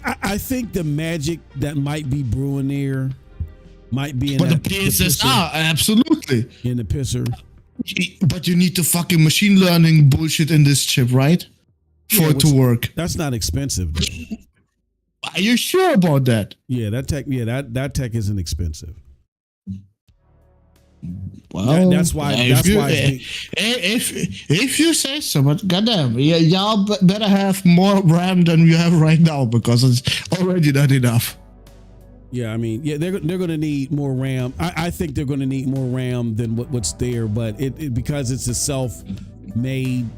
Speaker 1: I think the magic that might be brewing there might be in
Speaker 3: the PSSR, absolutely.
Speaker 1: In the pisser.
Speaker 3: But you need the fucking machine learning bullshit in this chip, right? For it to work.
Speaker 1: That's not expensive.
Speaker 3: Are you sure about that?
Speaker 1: Yeah, that tech isn't expensive.
Speaker 3: Well,
Speaker 1: that's why.
Speaker 3: If you say so, but goddamn, y'all better have more RAM than you have right now, because it's already not enough.
Speaker 1: Yeah, I mean, yeah, they're going to need more RAM. I think they're going to need more RAM than what's there, but it because it's a self-made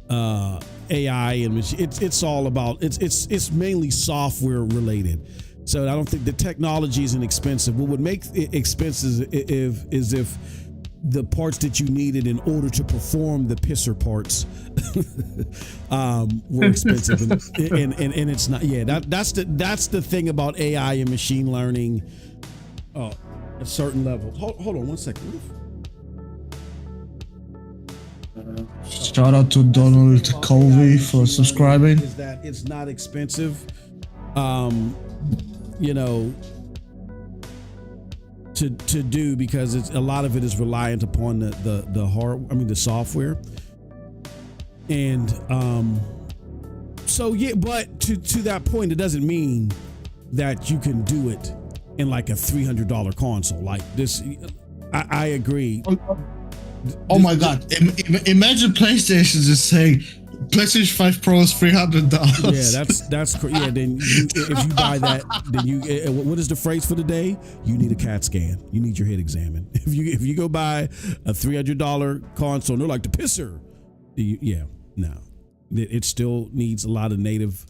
Speaker 1: AI and it's all about it's mainly software related. So I don't think the technology isn't expensive. What would make it expensive is if the parts that you needed in order to perform the pisser parts were expensive, and it's not. Yeah, that's the thing about AI and machine learning. At certain levels. Hold on 1 second.
Speaker 3: Shout out to Donald Covey for subscribing.
Speaker 1: Is that it's not expensive. To do, because it's a lot of it is reliant upon the software, and so yeah. But to that point, it doesn't mean that you can do it in like a $300 console like this. I agree.
Speaker 3: Oh my God! Imagine PlayStation just saying PlayStation 5 Pro is $300.
Speaker 1: Yeah, that's yeah. Then if you buy that, then what is the phrase for the day? You need a CAT scan. You need your head examined. If you go buy a $300 console, and they're like the pisser. It still needs a lot of native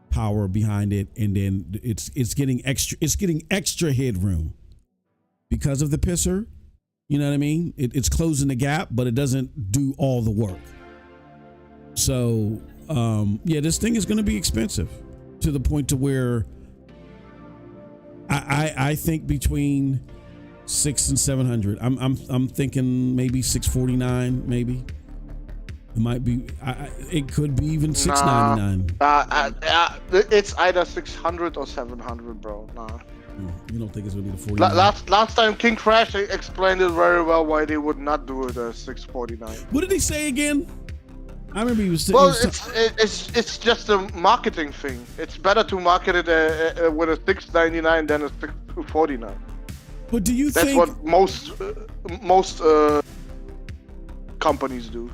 Speaker 1: power behind it, and then it's getting extra headroom because of the pisser. You know what I mean? It's closing the gap, but it doesn't do all the work. So yeah, this thing is going to be expensive to the point to where I think between $600 and $700. I'm thinking maybe $649. Maybe it might be. It could be even $699.
Speaker 10: It's either 600 or 700, bro. Nah.
Speaker 1: You don't think it's gonna be the 49?
Speaker 10: Last time King Crash explained it very well why they would not do it as 649.
Speaker 1: What did he say again? I remember he was.
Speaker 10: Well, it's just a marketing thing. It's better to market it with a 699 than a 649.
Speaker 1: But do you
Speaker 10: think that's what most companies do?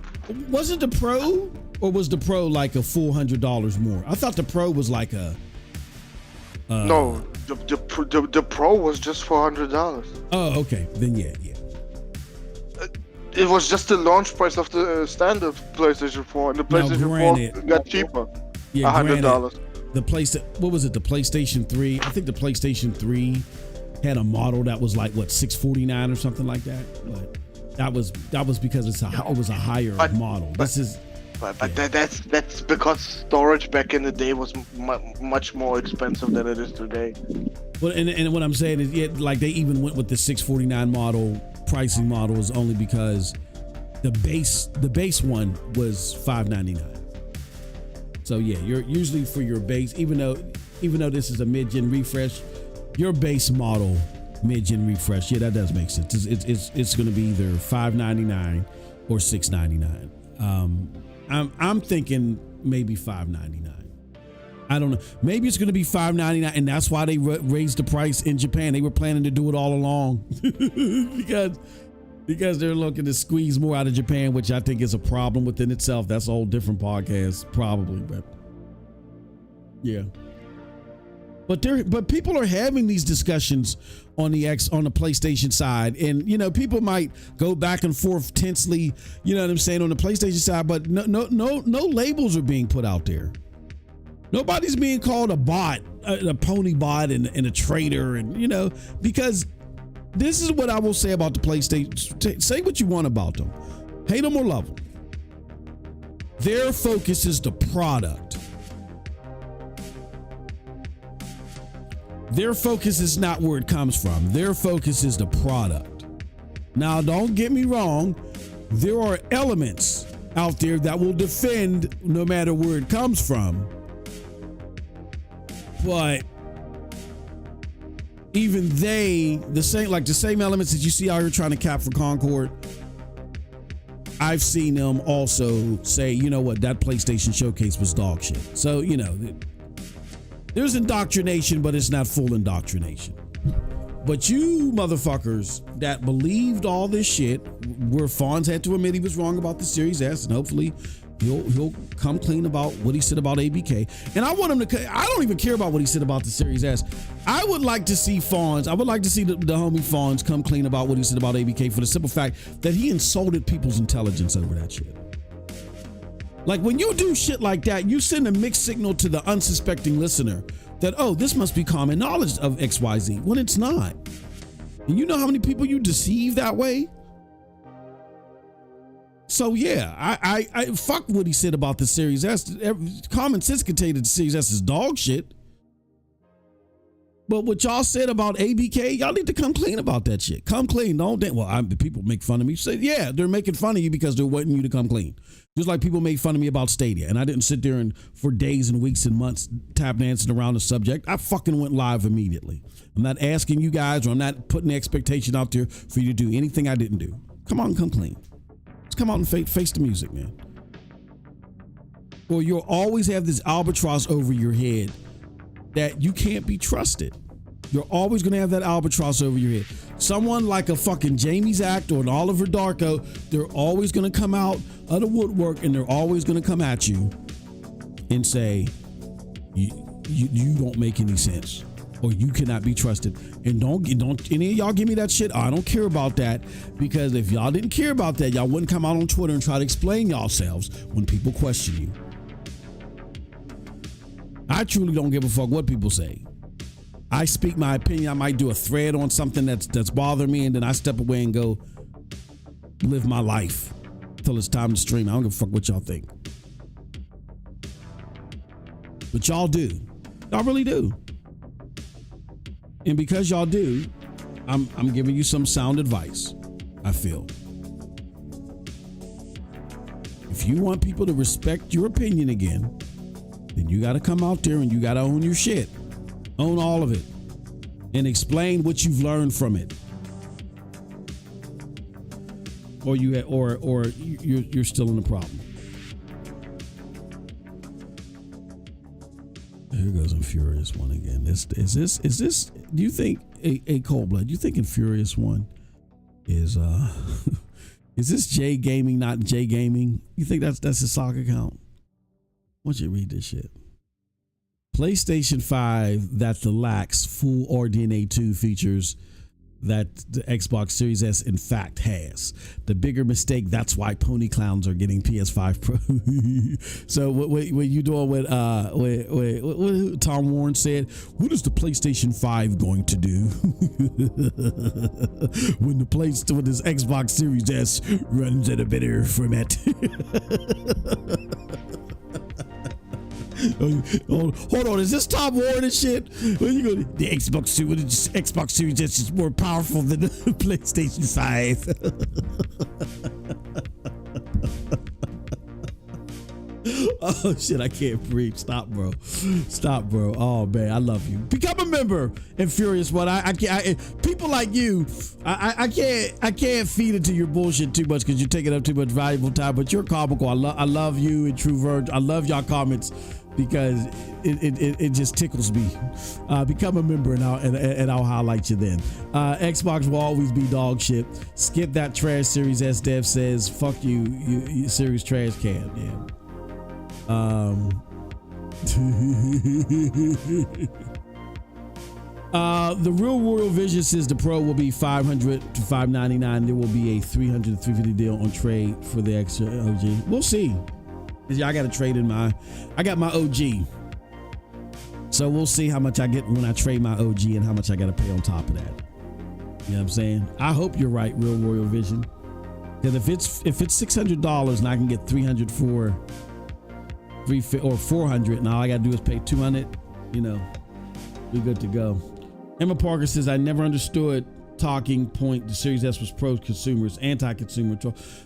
Speaker 1: Was it the Pro, or was the Pro like a $400 more? I thought the Pro was like a.
Speaker 10: No, the Pro was just $400.
Speaker 1: Oh, okay. Then yeah.
Speaker 10: It was just the launch price of the standard PlayStation 4, and the PlayStation 4 got cheaper.
Speaker 1: Yeah,
Speaker 10: $100.
Speaker 1: The what was it? The PlayStation 3. I think the PlayStation 3 had a model that was like what $649 or something like that. But that was because it was a higher model.
Speaker 10: But that's because storage back in the day was much more expensive than it is today.
Speaker 1: Well, and what I'm saying is, like they even went with the $649 model. Pricing model is only because the base one was $599. So yeah, you're usually for your base, even though this is a mid-gen refresh, your base model mid-gen refresh, yeah, that does make sense. It's going to be either $599 or $699. I'm thinking maybe $599. I don't know. Maybe it's going to be $599, and that's why they raised the price in Japan. They were planning to do it all along because they're looking to squeeze more out of Japan, which I think is a problem within itself. That's a whole different podcast, probably, but yeah. But people are having these discussions on the PlayStation side, and people might go back and forth tensely. You know what I'm saying, on the PlayStation side, but no labels are being put out there. Nobody's being called a bot, a pony bot, and a traitor, and because this is what I will say about the PlayStation. Say what you want about them, hate them or love them. Their focus is the product. Their focus is not where it comes from. Their focus is the product. Now, don't get me wrong. There are elements out there that will defend no matter where it comes from. But even the same elements that you see out here trying to cap for Concord, I've seen them also say, you know what, that PlayStation Showcase was dog shit. So, there's indoctrination, but it's not full indoctrination. But you motherfuckers that believed all this shit, where Fonz had to admit he was wrong about the Series S, and hopefully he'll come clean about what he said about ABK. And I want him to. I don't even care about what he said about the Series S. I would like to see Fonz. I would like to see the homie Fonz come clean about what he said about ABK, for the simple fact that he insulted people's intelligence over that shit. Like, when you do shit like that, you send a mixed signal to the unsuspecting listener that, oh, this must be common knowledge of XYZ, when it's not. And you know how many people you deceive that way? So yeah, I fuck what he said about the Series S. Common sense can tell you that the Series S is dog shit. But what y'all said about ABK, y'all need to come clean about that shit. Come clean. People make fun of me. Say, yeah, they're making fun of you because they're wanting you to come clean. Just like people made fun of me about Stadia, and I didn't sit there and for days and weeks and months tap dancing around the subject. I fucking went live immediately. I'm not asking you guys, or I'm not putting the expectation out there for you to do anything I didn't do. Come on, come clean. Let's come out and face the music, man. Or you'll always have this albatross over your head that you can't be trusted. You're always going to have that albatross over your head. Someone like a fucking Jamie Zacht or an Oliver Darko, they're always going to come out of the woodwork, and they're always going to come at you and say, you don't make any sense, or you cannot be trusted. And don't any of y'all give me that shit. I don't care about that, because if y'all didn't care about that, y'all wouldn't come out on Twitter and try to explain yourselves when people question you. I truly don't give a fuck what people say. I speak my opinion. I might do a thread on something that's bothering me, and then I step away and go live my life till it's time to stream. I don't give a fuck what y'all think. But y'all do. Y'all really do. And because y'all do, I'm giving you some sound advice, I feel. If you want people to respect your opinion again, then you got to come out there and you got to own your shit. Own all of it. And explain what you've learned from it. Or you're still in the problem. Here goes Infurious One again. Is this? Do you think a Cold Blood? Do you think Infurious One is is this J Gaming, not J Gaming? You think that's his sock account? Why don't you read this shit? PlayStation 5 that lacks full RDNA 2 features that the Xbox Series S in fact has. The bigger mistake, that's why pony clowns are getting PS5 Pro. So what you doing with what Tom Warren said, what is the PlayStation 5 going to do when this Xbox Series S runs at a better format? Hold on, is this Tom Warren and shit? When you go, the Xbox Series S is more powerful than the PlayStation 5. Oh shit, I can't breathe. Stop, bro. Oh man, I love you. Become a member, Infurious One. I can't. People like you, I can't feed into your bullshit too much because you're taking up too much valuable time. But you're comical. I love you and True Verge. I love y'all comments because it just tickles me. Become a member and I'll highlight you then. Xbox will always be dog shit. Skip that trash Series S. Dev says, fuck you Series trash can. Yeah. The Real Royal Vision says the Pro will be $500 to $599. There will be a $300 to $350 deal on trade for the extra OG. We'll see. I got to trade in I got my OG. So we'll see how much I get when I trade my OG and how much I got to pay on top of that. You know what I'm saying? I hope you're right, Real Royal Vision. Because if it's $600 and I can get $300 for $350 or $400, and all I gotta do is pay $200, we good to go. Emma Parker says, I never understood talking point the Series S was pro consumers, anti-consumer.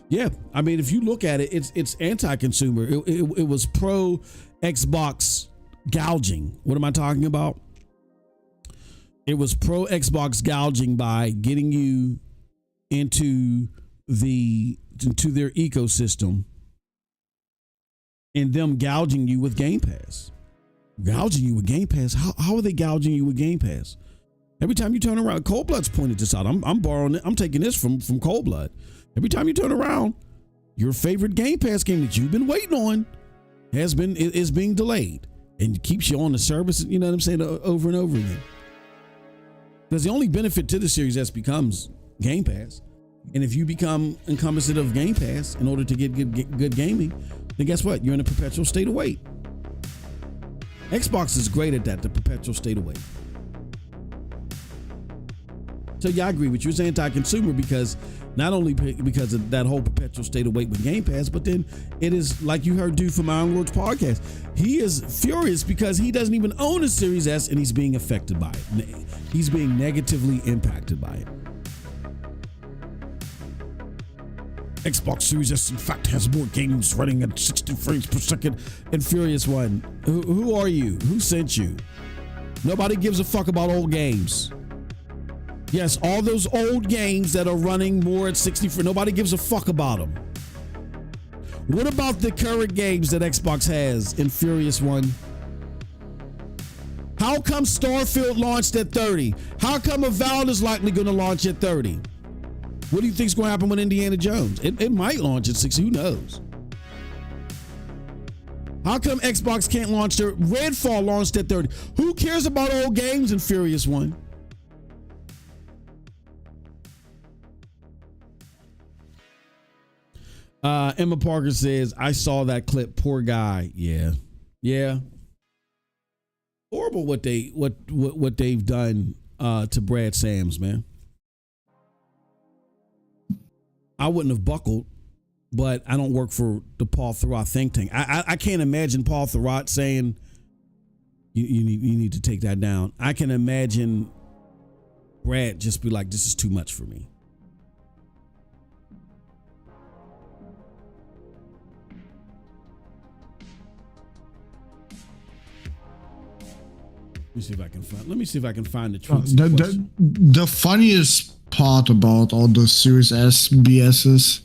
Speaker 1: Yeah, I mean, if you look at it, it's anti-consumer. It was pro Xbox gouging. What am I talking about? It was pro Xbox gouging by getting you into their ecosystem and them gouging you with Game Pass. Gouging you with Game Pass? How are they gouging you with Game Pass? Every time you turn around, Cold Blood's pointed this out. I'm borrowing it. I'm taking this from Cold Blood. Every time you turn around, your favorite Game Pass game that you've been waiting on is being delayed and keeps you on the service. You know what I'm saying? Over and over again. Because the only benefit to the Series S becomes Game Pass. And if you become encompassed of Game Pass in order to get good gaming, then guess what? You're in a perpetual state of wait. Xbox is great at that, the perpetual state of wait. So yeah, I agree with you. It's anti-consumer because not only because of that whole perpetual state of wait with Game Pass, but then it is like you heard dude from Iron Lord's podcast. He is furious because he doesn't even own a Series S and he's being affected by it. He's being negatively impacted by it. Xbox Series S, in fact, has more games running at 60 frames per second. And Furious One, who are you? Who sent you? Nobody gives a fuck about old games. Yes, all those old games that are running more at 60 frames, nobody gives a fuck about them. What about the current games that Xbox has in Furious One? How come Starfield launched at 30? How come Avowed is likely going to launch at 30? What do you think is going to happen with Indiana Jones? It might launch at 60. Who knows? How come Xbox can't launch their Redfall launched at 30? Who cares about old games in Furious One? Emma Parker says, I saw that clip. Poor guy. Yeah. Horrible what they've done to Brad Sams, man. I wouldn't have buckled, but I don't work for the Paul Thurrott think tank. I can't imagine Paul Thurrott saying, you need to take that down. I can imagine Brad just be like, this is too much for me. Let me see if I can find the tweets.
Speaker 3: The funniest part about all the Series S BSs.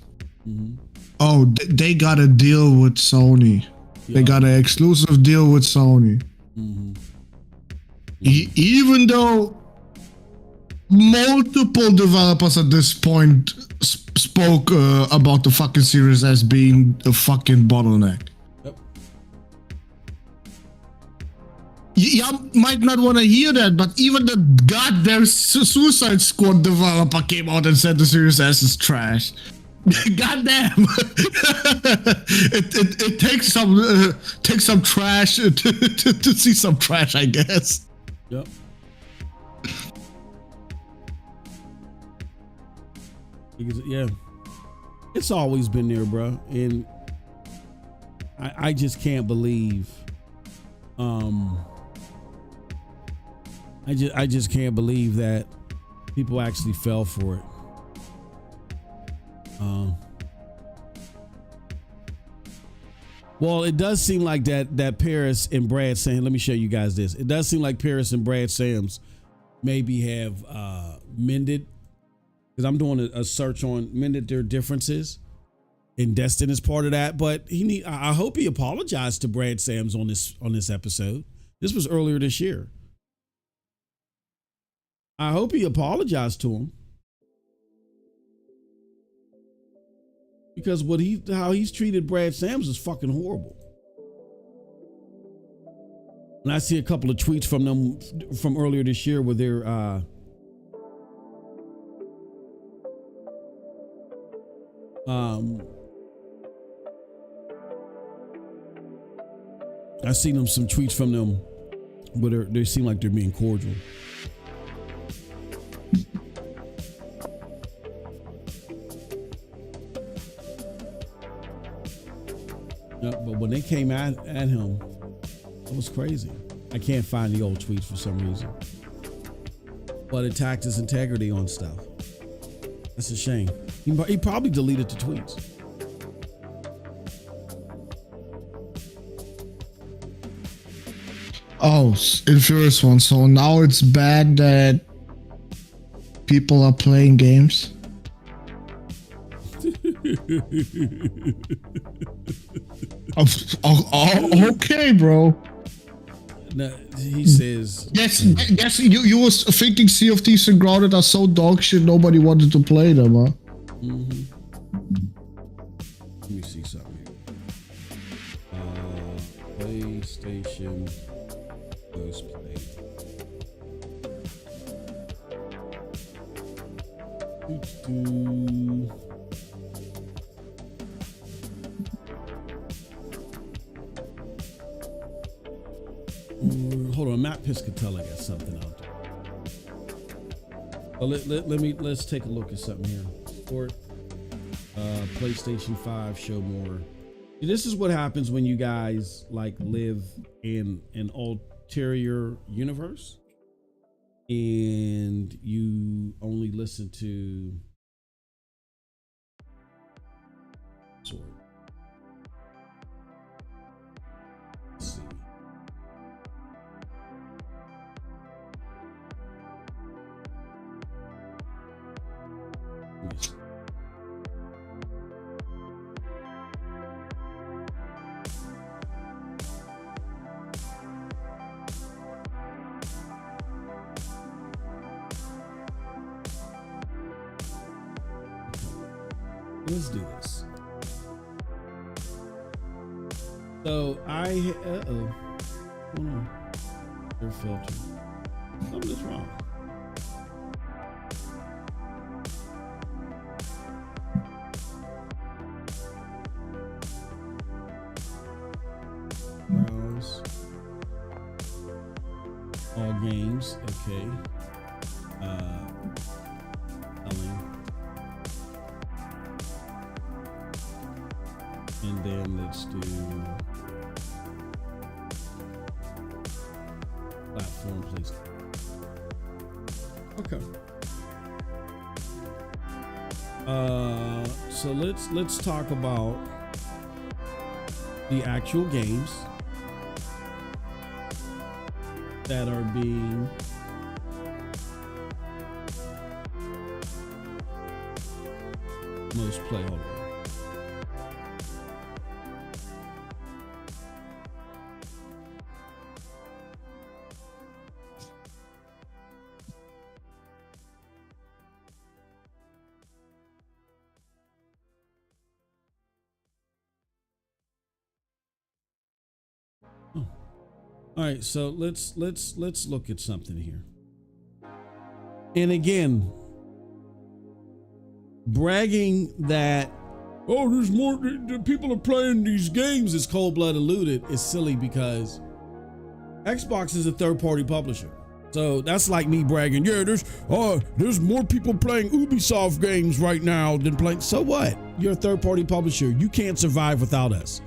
Speaker 1: Mm-hmm.
Speaker 3: Oh, they got a deal with Sony. Yeah. They got an exclusive deal with Sony.
Speaker 1: Mm-hmm.
Speaker 3: Even though multiple developers at this point spoke about the fucking Series S being the fucking bottleneck.
Speaker 1: Yep.
Speaker 3: You might not want to hear that, but even the goddamn Suicide Squad developer came out and said the Series S is trash. Goddamn! it takes some trash to see some trash, I guess.
Speaker 1: Yep. Yeah, it's always been there, bro, and I just can't believe. I just can't believe that people actually fell for it. Well, it does seem like that Paris and Brad Sam. Let me show you guys this. It does seem like Paris and Brad Sams maybe have mended, because I'm doing a search on mended their differences, and Destin is part of that. But I hope he apologized to Brad Sams on this episode. This was earlier this year. I hope he apologized to him. Because how he's treated Brad Sams is fucking horrible. And I see a couple of tweets from them from earlier this year where they're I seen them some tweets from them where they seem like they're being cordial. Yeah, but when they came at him, it was crazy. I can't find the old tweets for some reason. But attacked his integrity on stuff. That's a shame. He probably deleted the tweets.
Speaker 3: Oh, Infurious one. So now it's bad that people are playing games? Okay, bro.
Speaker 1: No, he says.
Speaker 3: Yes. You was thinking Sea of Thieves and Grounded are so dog shit. Nobody wanted to play them, huh?
Speaker 1: Mm-hmm. Let me see something here. PlayStation Ghost Play. Hold on, Matt Piscatella got something out there. Let's take a look at something here. Sport, PlayStation 5, show more. This is what happens when you guys like live in an ulterior universe and you only listen to Sword. Let's see. Yes. Let's do this. So hold on. Their filter. Something's wrong. Browse. All games. Okay. And then let's do 4 and PlayStation. Okay. So let's talk about the actual games that are being most played. Hold on. All right, so let's look at something here. And again, bragging that there's more people are playing these games is cold-blooded looted is silly because Xbox is a third-party publisher. So that's like me bragging, there's more people playing Ubisoft games right now than playing. So what? You're a third-party publisher. You can't survive without us.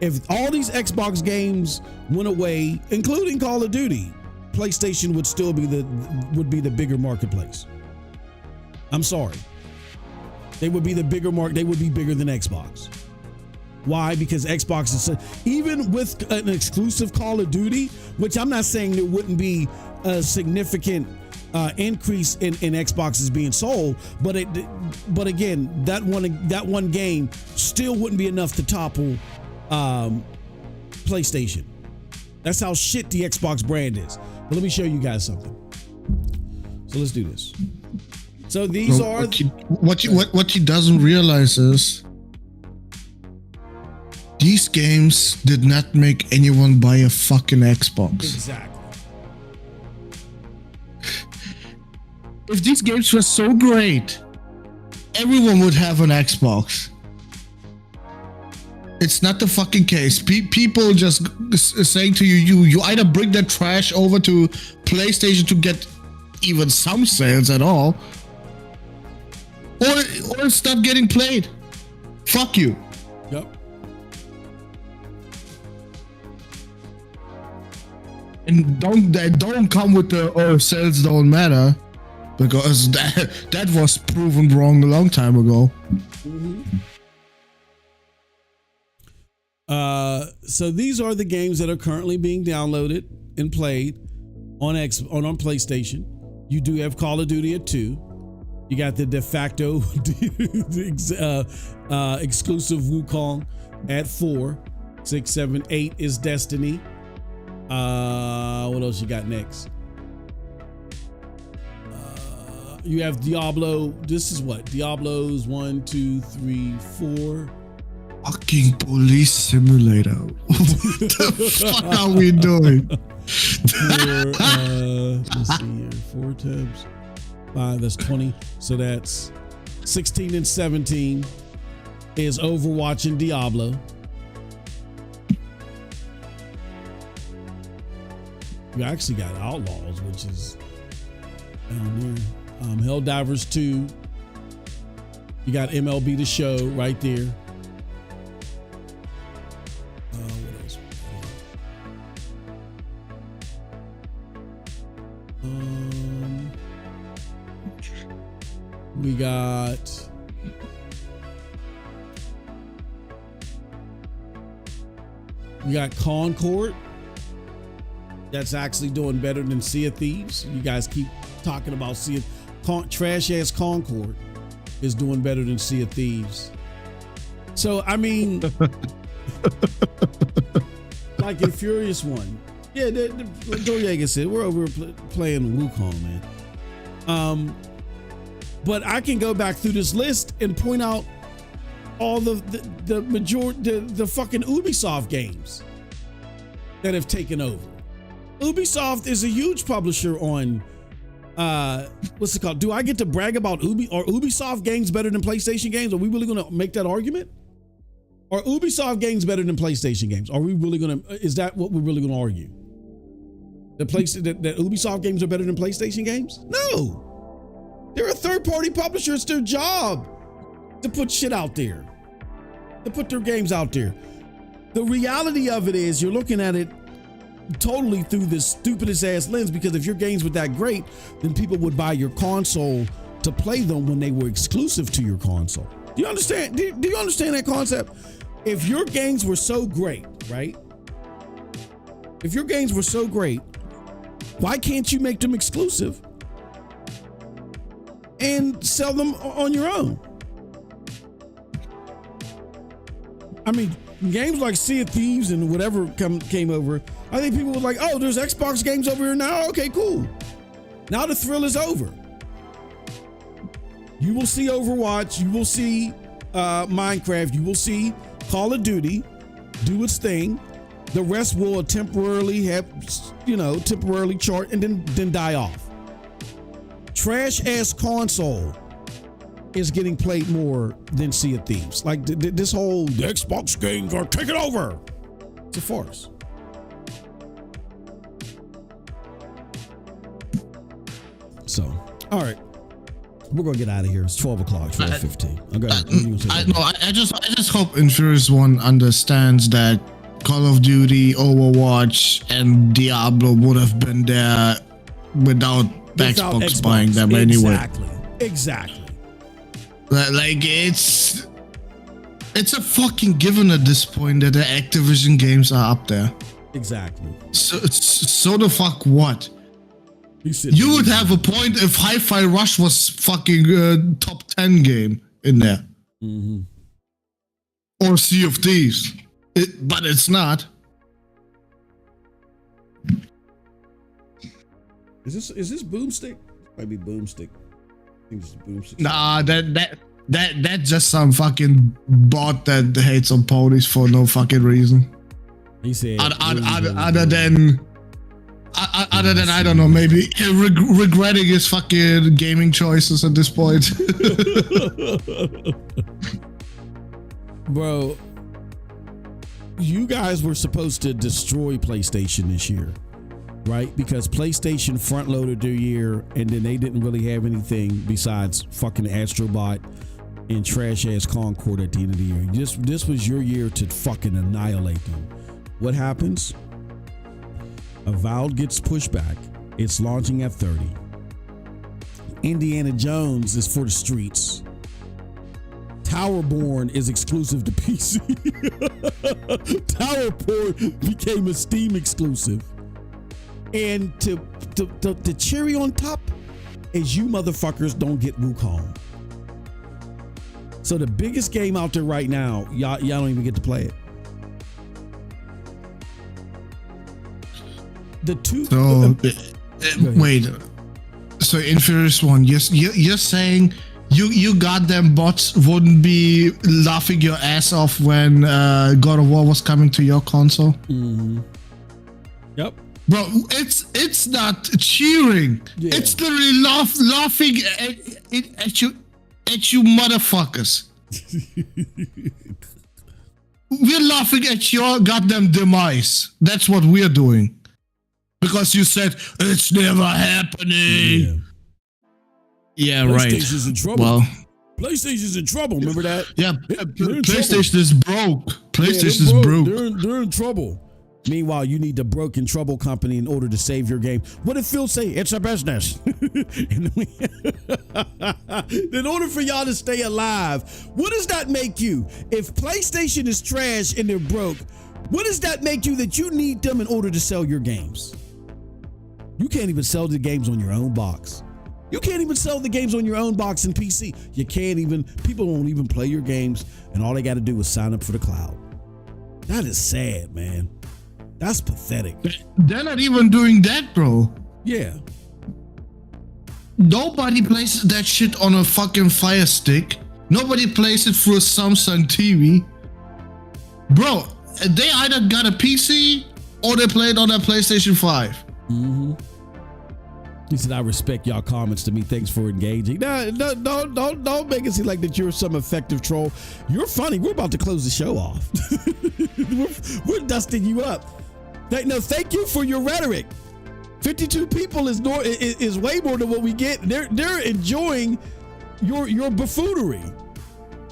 Speaker 1: If all these Xbox games went away, including Call of Duty, PlayStation would still be the bigger marketplace. I'm sorry. They would be the bigger market. They would be bigger than Xbox. Why? Because Xbox is even with an exclusive Call of Duty, which I'm not saying there wouldn't be a significant increase in Xboxes being sold, but again, that one game still wouldn't be enough to topple PlayStation. That's how shit the Xbox brand is. But let me show you guys something. So let's do this. So these are
Speaker 3: what you doesn't realize is these games did not make anyone buy a fucking Xbox.
Speaker 1: Exactly.
Speaker 3: If these games were so great, everyone would have an Xbox. It's not the fucking case. People just saying to you either bring that trash over to PlayStation to get even some sales at all, or stop getting played. Fuck you.
Speaker 1: Yep.
Speaker 3: And don't come with the sales don't matter, because that was proven wrong a long time ago.
Speaker 1: Mm-hmm. So these are the games that are currently being downloaded and played on PlayStation. You do have Call of Duty at 2. You got the de facto exclusive Wukong at 4. 6, 7, 8 is Destiny. What else you got next? You have Diablo. This is what? Diablo's 1, 2, 3, 4.
Speaker 3: Fucking police simulator. What the fuck are we doing?
Speaker 1: 4, let's see here. 4 tabs. 5, that's 20. So that's 16 and 17 is Overwatch and Diablo. You actually got Outlaws, which is down there. Helldivers 2. You got MLB The Show right there. What else? We got Concord. That's actually doing better than Sea of Thieves. You guys keep talking about trash ass Concord is doing better than Sea of Thieves. So I mean, like in Furious 1, yeah, Doriega said we're over playing Wukong, man. But I can go back through this list and point out all the fucking Ubisoft games that have taken over. Ubisoft is a huge publisher on what's it called? Do I get to brag about are Ubisoft games better than PlayStation games? Are we really going to make that argument? Are Ubisoft games better than PlayStation games? Are we really going to? Is that what we're really going to argue? That Ubisoft games are better than PlayStation games? No, they're a third-party publisher. It's their job to put shit out there, to put their games out there. The reality of it is, you're looking at it. totally through this stupidest ass lens, because if your games were that great, then people would buy your console to play them when they were exclusive to your console. Do you understand? Do you understand that concept? If your games were so great, right? If your games were so great, why can't you make them exclusive and sell them on your own? I mean, games like Sea of Thieves and whatever came over, I think people were like, oh, there's Xbox games over here now? Okay, cool. Now the thrill is over. You will see Overwatch, you will see Minecraft, you will see Call of Duty do its thing. The rest will temporarily have, temporarily chart and then die off. Trash ass console is getting played more than Sea of Thieves. Like this whole the Xbox games are taking over. It's a farce. So, all right. We're gonna get out of here. It's 12 o'clock, 12:15.
Speaker 3: I just hope Infurious One understands that Call of Duty, Overwatch, and Diablo would have been there without Xbox buying them anyway.
Speaker 1: Exactly.
Speaker 3: Like it's a fucking given at this point that the Activision games are up there.
Speaker 1: Exactly.
Speaker 3: So the fuck what? You would have a point if Hi-Fi Rush was fucking top 10 game in there.
Speaker 1: Mm-hmm.
Speaker 3: Or Sea of Thieves. But it's not.
Speaker 1: Is this Boomstick? Might be Boomstick. I think it's Boomstick.
Speaker 3: Nah, that's just some fucking bot that hates on ponies for no fucking reason.
Speaker 1: He said
Speaker 3: other than I don't know, maybe regretting his fucking gaming choices at this point.
Speaker 1: Bro, you guys were supposed to destroy PlayStation this year, right? Because PlayStation front loaded their year and then they didn't really have anything besides fucking Astrobot and trash ass Concord at the end of the year. This was your year to fucking annihilate them. What happens? Avowed gets pushed back. It's launching at 30. Indiana Jones is for the streets. Towerborn is exclusive to PC. Towerborn became a Steam exclusive. And the cherry on top is you motherfuckers don't get Wukong. So the biggest game out there right now, y'all don't even get to play it. The two.
Speaker 3: So wait. So Infurious One, yes, you're saying you goddamn bots wouldn't be laughing your ass off when God of War was coming to your console?
Speaker 1: Mm-hmm. Yep.
Speaker 3: Bro, it's not cheering.
Speaker 1: Yeah.
Speaker 3: It's literally laughing at you motherfuckers. We're laughing at your goddamn demise. That's what we're doing. Because you said it's never happening. Yeah, right.
Speaker 1: PlayStation's in trouble.
Speaker 3: Well,
Speaker 1: PlayStation's in trouble. Remember that?
Speaker 3: Yeah, PlayStation is broke. PlayStation is broke.
Speaker 1: They're in trouble. Meanwhile, you need the broken trouble company in order to save your game. What did Phil say? It's a business. In order for y'all to stay alive, what does that make you? If PlayStation is trash and they're broke, what does that make you that you need them in order to sell your games? You can't even sell the games on your own box. You can't even sell the games on your own box and PC. You can't even, people won't even play your games, and all they got to do is sign up for the cloud. That is sad, man. That's pathetic.
Speaker 3: They're not even doing that, bro.
Speaker 1: Yeah.
Speaker 3: Nobody plays that shit on a fucking Fire Stick. Nobody plays it through a Samsung TV. Bro, they either got a PC or they play it on their PlayStation 5.
Speaker 1: Mm-hmm. He said, I respect y'all comments to me. Thanks for engaging. No, don't make it seem like that you're some effective troll. You're funny. We're about to close the show off. we're dusting you up. Thank you for your rhetoric. 52 people is way more than what we get. They're enjoying your buffoonery.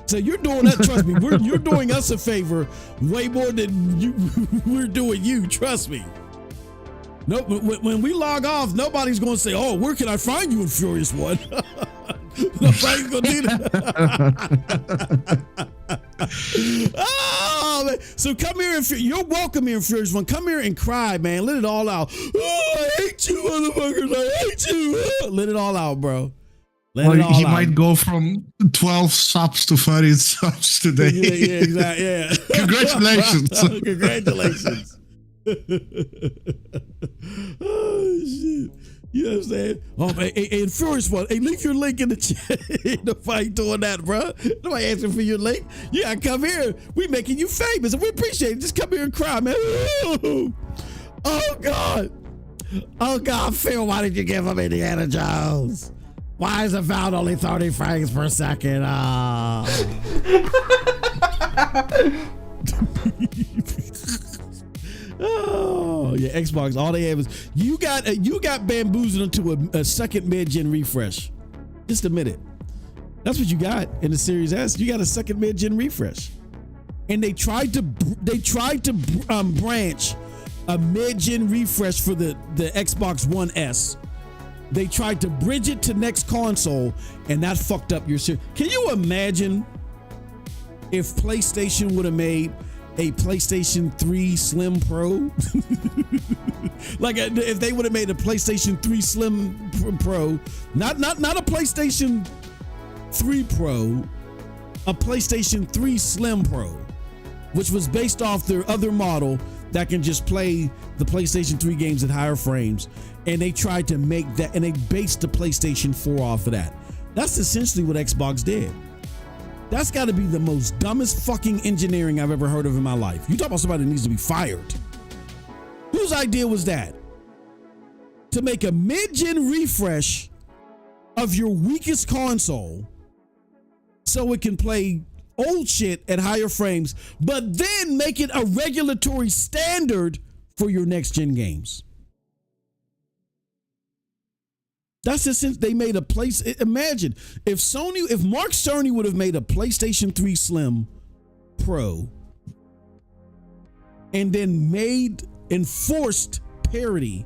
Speaker 1: So you're doing that. Trust me. You're doing us a favor way more than we're doing you. Trust me. No, when we log off, nobody's going to say, "Oh, where can I find you in Furious One?" Nobody's going to do that. Oh, man. So come here and you're welcome here in Furious One. Come here and cry, man. Let it all out. Oh, I hate you, motherfuckers. I hate you. Let it all out, bro. Let it all
Speaker 3: he
Speaker 1: out.
Speaker 3: might go from 12 subs to 30 subs today.
Speaker 1: Yeah, exactly. Yeah.
Speaker 3: Congratulations.
Speaker 1: Congratulations. Oh shit. You know what I'm saying? Oh man, hey, Furious One, hey, leave your link in the chat. Nobody doing that, bro. Nobody asking for your link. You gotta come here. We making you famous, and we appreciate it. Just come here and cry, man. Oh God. Oh God, Phil, why did you give him Indiana Jones? Why is the found only 30 frames per second? Oh yeah, Xbox. All they have is you got bamboozled into a second mid-gen refresh. Just admit it. That's what you got in the Series S. You got a second mid-gen refresh, and they tried to branch a mid-gen refresh for the Xbox One S. They tried to bridge it to next console, and that fucked up your series. Can you imagine if PlayStation would have made a PlayStation 3 Slim Pro? Like if they would have made a PlayStation 3 Slim Pro, not a PlayStation 3 Pro, a PlayStation 3 Slim Pro, which was based off their other model that can just play the PlayStation 3 games at higher frames. And they tried to make that, and they based the PlayStation 4 off of that. That's essentially what Xbox did. That's got to be the most dumbest fucking engineering I've ever heard of in my life. You talk about somebody that needs to be fired. Whose idea was that? To make a mid-gen refresh of your weakest console so it can play old shit at higher frames, but then make it a regulatory standard for your next-gen games. That's just since they made a place. Imagine if Mark Cerny would have made a PlayStation 3 Slim Pro and then enforced parity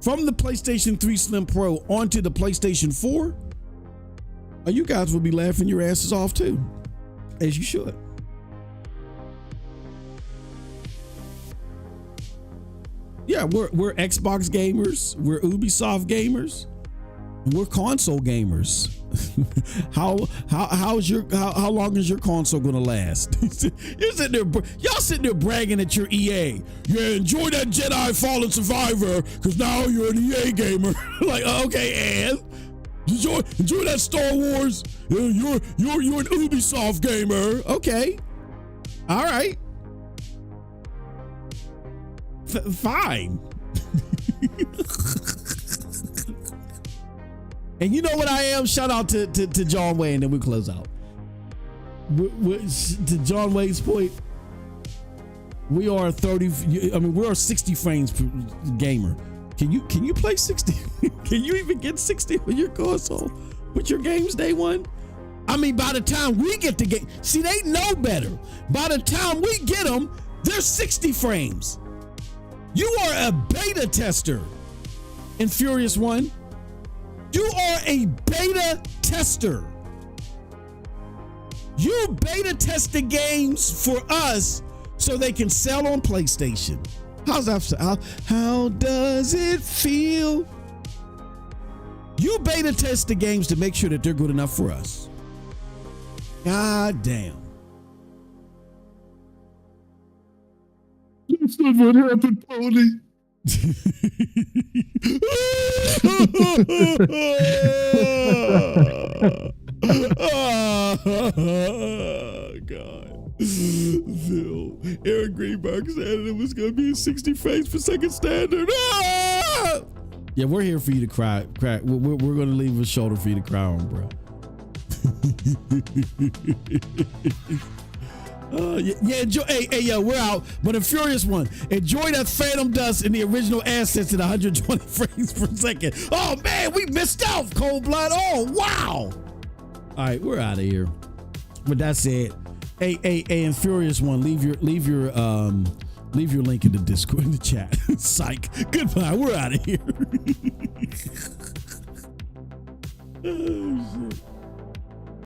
Speaker 1: from the PlayStation 3 Slim Pro onto the PlayStation 4, you guys would be laughing your asses off too, as you should. Yeah, we're Xbox gamers, we're Ubisoft gamers. We're console gamers. How long is your console gonna last? Y'all sitting there bragging at your EA. Yeah, enjoy that Jedi Fallen Survivor, because now you're an EA gamer. Like, okay, and enjoy that Star Wars. You're an Ubisoft gamer. Okay, all right, fine. And you know what I am? Shout out to John Wayne, and then we close out. To John Wayne's point, we are 30. I mean, we are 60 frames per gamer. Can you play 60? Can you even get 60 on your console with your games day one? I mean, by the time we get the game, see, they know better. By the time we get them, they're 60 frames. You are a beta tester in Furious One. You are a beta tester. You beta test the games for us so they can sell on PlayStation. How's that? How does it feel? You beta test the games to make sure that they're good enough for us. God damn.
Speaker 3: That's not what happened, Pony.
Speaker 1: Oh, God. Phil. Eric Greenberg said it was going to be a 60 frames per second standard. Ah! Yeah, we're here for you to cry. We're going to leave a shoulder for you to cry on, bro. Enjoy. Hey, we're out. But a Furious One, enjoy that Phantom Dust and the original assets at 120 frames per second. Oh man, we missed out, Cold Blood. Oh wow. All right, we're out of here. But that's it. Hey, and Furious One, leave your Leave your link in the Discord in the chat. Psych. Goodbye. We're out of here. Oh, shit.